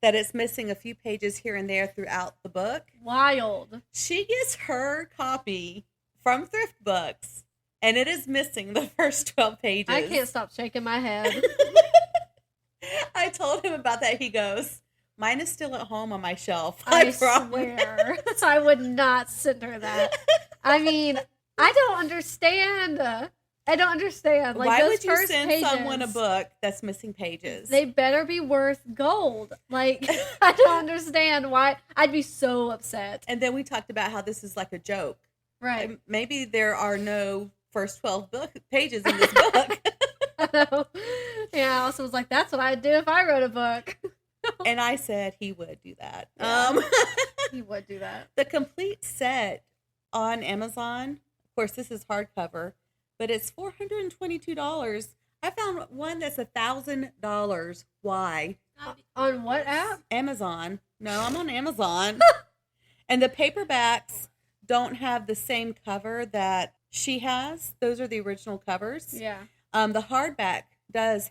[SPEAKER 2] that it's missing a few pages here and there throughout the book.
[SPEAKER 1] Wild.
[SPEAKER 2] She gets her copy from Thrift Books, and it is missing the first 12 pages.
[SPEAKER 1] I can't stop shaking my head.
[SPEAKER 2] I told him about that. He goes, mine is still at home on my shelf.
[SPEAKER 1] I swear. I would not send her that. I mean, I don't understand. Like,
[SPEAKER 2] why
[SPEAKER 1] those
[SPEAKER 2] would you
[SPEAKER 1] first
[SPEAKER 2] send
[SPEAKER 1] pages,
[SPEAKER 2] someone a book that's missing pages?
[SPEAKER 1] They better be worth gold. Like, I don't understand why. I'd be so upset.
[SPEAKER 2] And then we talked about how this is like a joke.
[SPEAKER 1] Right.
[SPEAKER 2] Like, maybe there are no first 12 pages in this book.
[SPEAKER 1] I know. Yeah, I also was like, that's what I'd do if I wrote a book.
[SPEAKER 2] And I said he would do that.
[SPEAKER 1] Yeah, he would do that.
[SPEAKER 2] The complete set on Amazon, of course, this is hardcover, but it's $422. I found one that's $1,000. Why?
[SPEAKER 1] On what app?
[SPEAKER 2] Amazon. No, I'm on Amazon. And the paperbacks don't have the same cover that she has. Those are the original covers.
[SPEAKER 1] Yeah.
[SPEAKER 2] The hardback does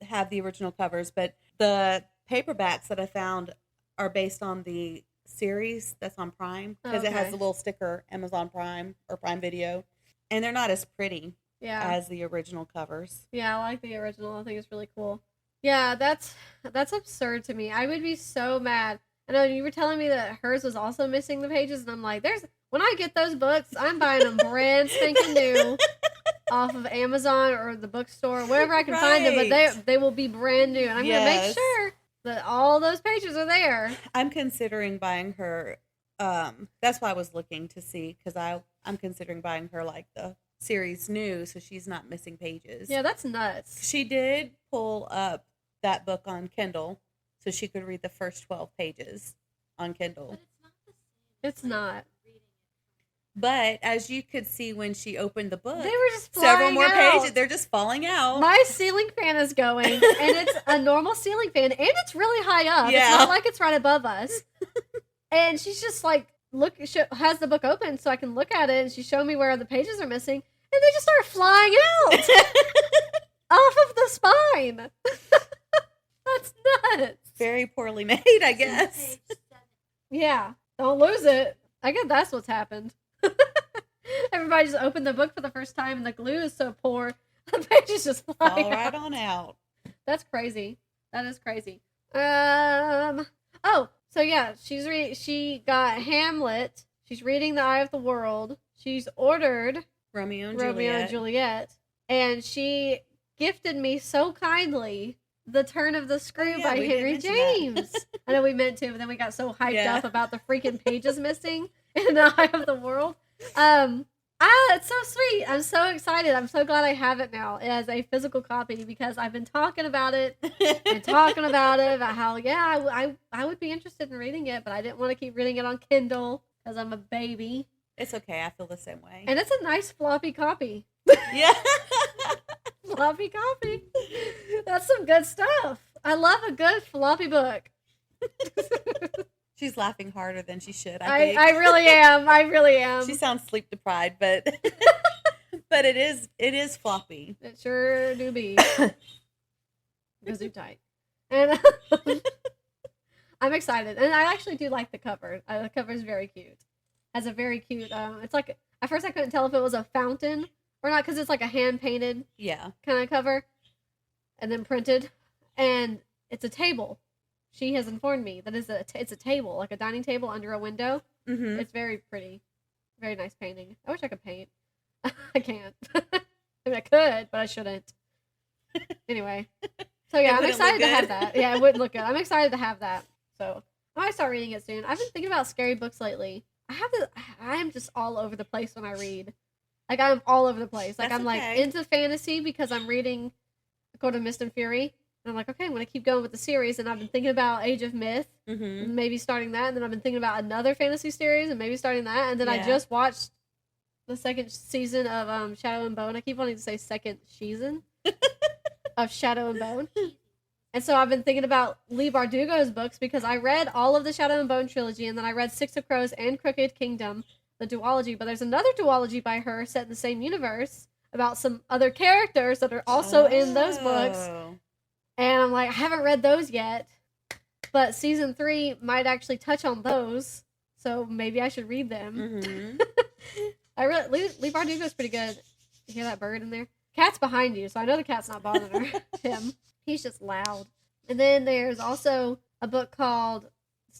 [SPEAKER 2] have the original covers, but the paperbacks that I found are based on the series that's on Prime, because it has a little sticker, Amazon Prime or Prime Video, and they're not as pretty as the original covers. Yeah,
[SPEAKER 1] I like the original. I think it's really cool. Yeah, that's absurd to me. I would be so mad. I know you were telling me that hers was also missing the pages, and I'm like, when I get those books, I'm buying them brand spanking new off of Amazon or the bookstore, wherever I can find them, but they will be brand new, and I'm going to make sure that all those pages are there.
[SPEAKER 2] I'm considering buying her, that's why I was looking to see, because I'm considering buying her like the series new, so she's not missing pages.
[SPEAKER 1] Yeah, that's nuts.
[SPEAKER 2] She did pull up that book on Kindle, so she could read the first 12 pages on Kindle.
[SPEAKER 1] But it's not.
[SPEAKER 2] But as you could see when she opened the book,
[SPEAKER 1] they were just
[SPEAKER 2] several more
[SPEAKER 1] out.
[SPEAKER 2] pages. They're just falling out.
[SPEAKER 1] My ceiling fan is going, and it's a normal ceiling fan, and it's really high up. Yeah. It's not like it's right above us. And she's just like, has the book open so I can look at it, and she's showing me where the pages are missing, and they just start flying out off of the spine. That's nuts.
[SPEAKER 2] Very poorly made, I guess.
[SPEAKER 1] Yeah, don't lose it. I guess that's what's happened. Everybody just opened the book for the first time, and the glue is so poor, the pages just fly
[SPEAKER 2] right on out.
[SPEAKER 1] That's crazy. That is crazy. Oh, so yeah, she got Hamlet. She's reading The Eye of the World. She's ordered
[SPEAKER 2] Romeo
[SPEAKER 1] and Juliet, and she gifted me so kindly The Turn of the Screw by Henry James. I know we meant to, but then we got so hyped up about the freaking pages missing in The Eye of the World. It's so sweet. I'm so excited. I'm so glad I have it now as a physical copy, because I've been talking about it about how, I would be interested in reading it, but I didn't want to keep reading it on Kindle because I'm a baby.
[SPEAKER 2] It's okay. I feel the same way.
[SPEAKER 1] And it's a nice floppy copy.
[SPEAKER 2] Yeah.
[SPEAKER 1] Floppy copy. That's some good stuff. I love a good floppy book.
[SPEAKER 2] She's laughing harder than she should, I think.
[SPEAKER 1] I really am.
[SPEAKER 2] She sounds sleep deprived, but but it is floppy.
[SPEAKER 1] It sure do be. Goes tight. And I'm excited. And I actually do like the cover. The cover is very cute. Has a very cute, it's like, at first I couldn't tell if it was a fountain or not, because it's like a hand-painted kind of cover, and then printed, and it's a table. She has informed me that it's a table, like a dining table under a window. Mm-hmm. It's very pretty. Very nice painting. I wish I could paint. I can't. I mean, I could, but I shouldn't. Anyway. So yeah, I'm excited to have that. Yeah, it wouldn't look good. I'm excited to have that. So I might start reading it soon. I've been thinking about scary books lately. I'm just all over the place when I read. Like, I'm all over the place. Like,
[SPEAKER 2] That's
[SPEAKER 1] I'm, like, into fantasy because I'm reading Court of Mist and Fury. And I'm like, okay, I'm going to keep going with the series. And I've been thinking about Age of Myth, and maybe starting that. And then I've been thinking about another fantasy series and maybe starting that. And then I just watched the second season of Shadow and Bone. I keep wanting to say second season of Shadow and Bone. And so I've been thinking about Leigh Bardugo's books because I read all of the Shadow and Bone trilogy, and then I read Six of Crows and Crooked Kingdom, the duology. But there's another duology by her set in the same universe about some other characters that are also in those books. And I'm like, I haven't read those yet, but season 3 might actually touch on those, so maybe I should read them. Leigh Bardugo's pretty good. You hear that bird in there? Cat's behind you, so I know the cat's not bothering him. He's just loud. And then there's also a book called,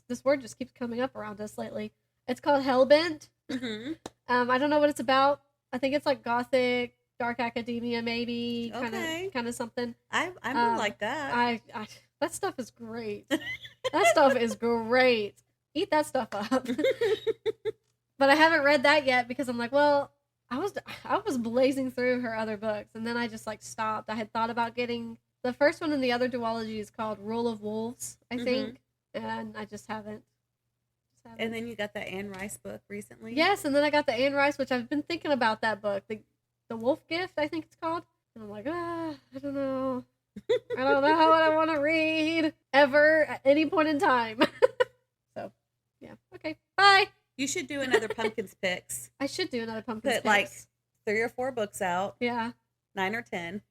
[SPEAKER 1] this word just keeps coming up around us lately. It's called Hellbent. I don't know what it's about. I think it's like gothic, dark academia, maybe kind of something. I
[SPEAKER 2] would like that.
[SPEAKER 1] I that stuff is great. That stuff is great. Eat that stuff up. But I haven't read that yet because I'm like, well, I was blazing through her other books, and then I just like stopped. I had thought about getting the first one in the other duology is called Rule of Wolves, I think, and I just haven't.
[SPEAKER 2] And then you got the Anne Rice book recently.
[SPEAKER 1] Yes, and then I got the Anne Rice, which I've been thinking about that book, the Wolf Gift, I think it's called. And I'm like, I don't know. I don't know what I want to read ever at any point in time. So, yeah. Okay. Bye.
[SPEAKER 2] You should do another Pumpkins Picks.
[SPEAKER 1] I should do another Pumpkins Picks.
[SPEAKER 2] Put like 3 or 4 books out.
[SPEAKER 1] Yeah.
[SPEAKER 2] 9 or 10.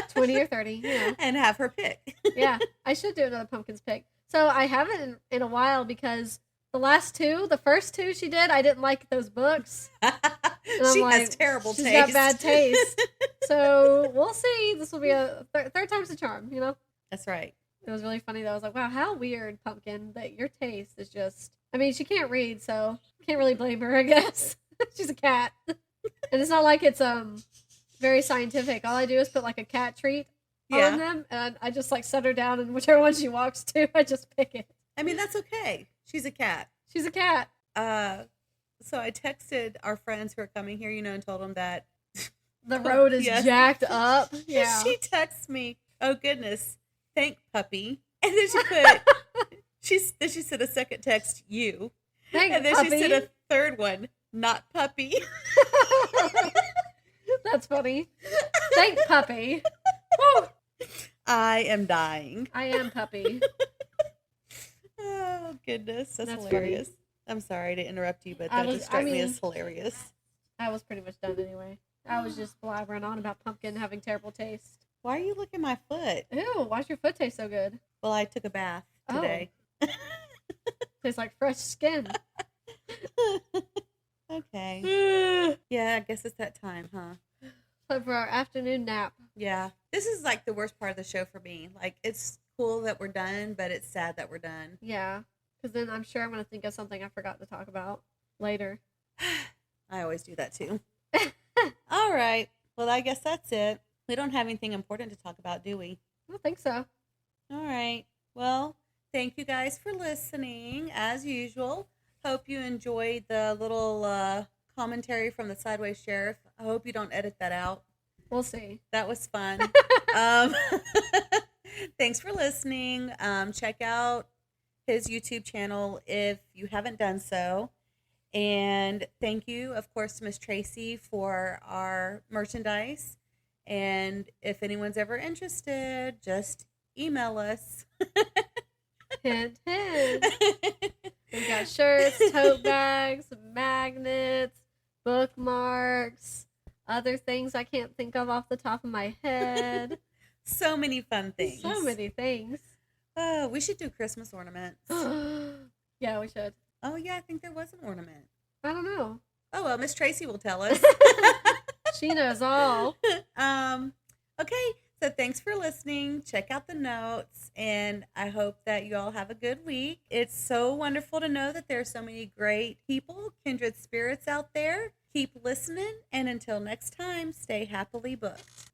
[SPEAKER 1] 20 or 30. Yeah.
[SPEAKER 2] And have her pick.
[SPEAKER 1] Yeah. I should do another Pumpkins Pick. So I haven't in a while because the first two she did, I didn't like those books.
[SPEAKER 2] She has terrible taste.
[SPEAKER 1] She's got bad taste. So we'll see. This will be a third time's the charm, you know?
[SPEAKER 2] That's right.
[SPEAKER 1] It was really funny though. I was like, wow, how weird, Pumpkin, that your taste is just... I mean, she can't read, so can't really blame her, I guess. She's a cat. And it's not like it's very scientific. All I do is put like a cat treat on them, and I just like set her down, and whichever one she walks to, I just pick it.
[SPEAKER 2] I mean, that's okay. She's a cat.
[SPEAKER 1] She's a cat.
[SPEAKER 2] So I texted our friends who are coming here, and told them that
[SPEAKER 1] the road is jacked up. Yeah.
[SPEAKER 2] She texts me, "Oh goodness, thank puppy," and then she put. Then she said a second text, "You."
[SPEAKER 1] Thank
[SPEAKER 2] and then
[SPEAKER 1] puppy.
[SPEAKER 2] She said a third one, "Not puppy."
[SPEAKER 1] That's funny. Thank puppy. Woo.
[SPEAKER 2] I am dying.
[SPEAKER 1] I am puppy.
[SPEAKER 2] Oh, goodness. That's hilarious. Funny. I'm sorry to interrupt you, but that just struck me as hilarious.
[SPEAKER 1] I was pretty much done anyway. I was just blabbering on about Pumpkin having terrible taste.
[SPEAKER 2] Why are you licking my foot?
[SPEAKER 1] Ew, why's your foot taste so good?
[SPEAKER 2] Well, I took a bath today.
[SPEAKER 1] Tastes like fresh skin.
[SPEAKER 2] Okay. Yeah, I guess it's that time, huh?
[SPEAKER 1] Time for our afternoon nap.
[SPEAKER 2] Yeah. This is like the worst part of the show for me. Like, it's cool that we're done, but it's sad that we're done.
[SPEAKER 1] Yeah. Because then I'm sure I'm going to think of something I forgot to talk about later.
[SPEAKER 2] I always do that too. All right. Well, I guess that's it. We don't have anything important to talk about, do we?
[SPEAKER 1] I don't think so.
[SPEAKER 2] All right. Well, thank you guys for listening, as usual. Hope you enjoyed the little commentary from the Sideways Sheriff. I hope you don't edit that out.
[SPEAKER 1] We'll see.
[SPEAKER 2] That was fun. Thanks for listening. Check out his YouTube channel if you haven't done so. And thank you, of course, to Miss Tracy for our merchandise. And if anyone's ever interested, just email us.
[SPEAKER 1] Hint, hint. We got shirts, tote bags, magnets, bookmarks, other things I can't think of off the top of my head.
[SPEAKER 2] So many fun things.
[SPEAKER 1] So many things.
[SPEAKER 2] We should do Christmas ornaments.
[SPEAKER 1] Yeah, we should.
[SPEAKER 2] Oh, yeah, I think there was an ornament.
[SPEAKER 1] I don't know.
[SPEAKER 2] Oh, well, Miss Tracy will tell us.
[SPEAKER 1] She knows all.
[SPEAKER 2] Okay, so thanks for listening. Check out the notes, and I hope that you all have a good week. It's so wonderful to know that there are so many great people, kindred spirits out there. Keep listening, and until next time, stay happily booked.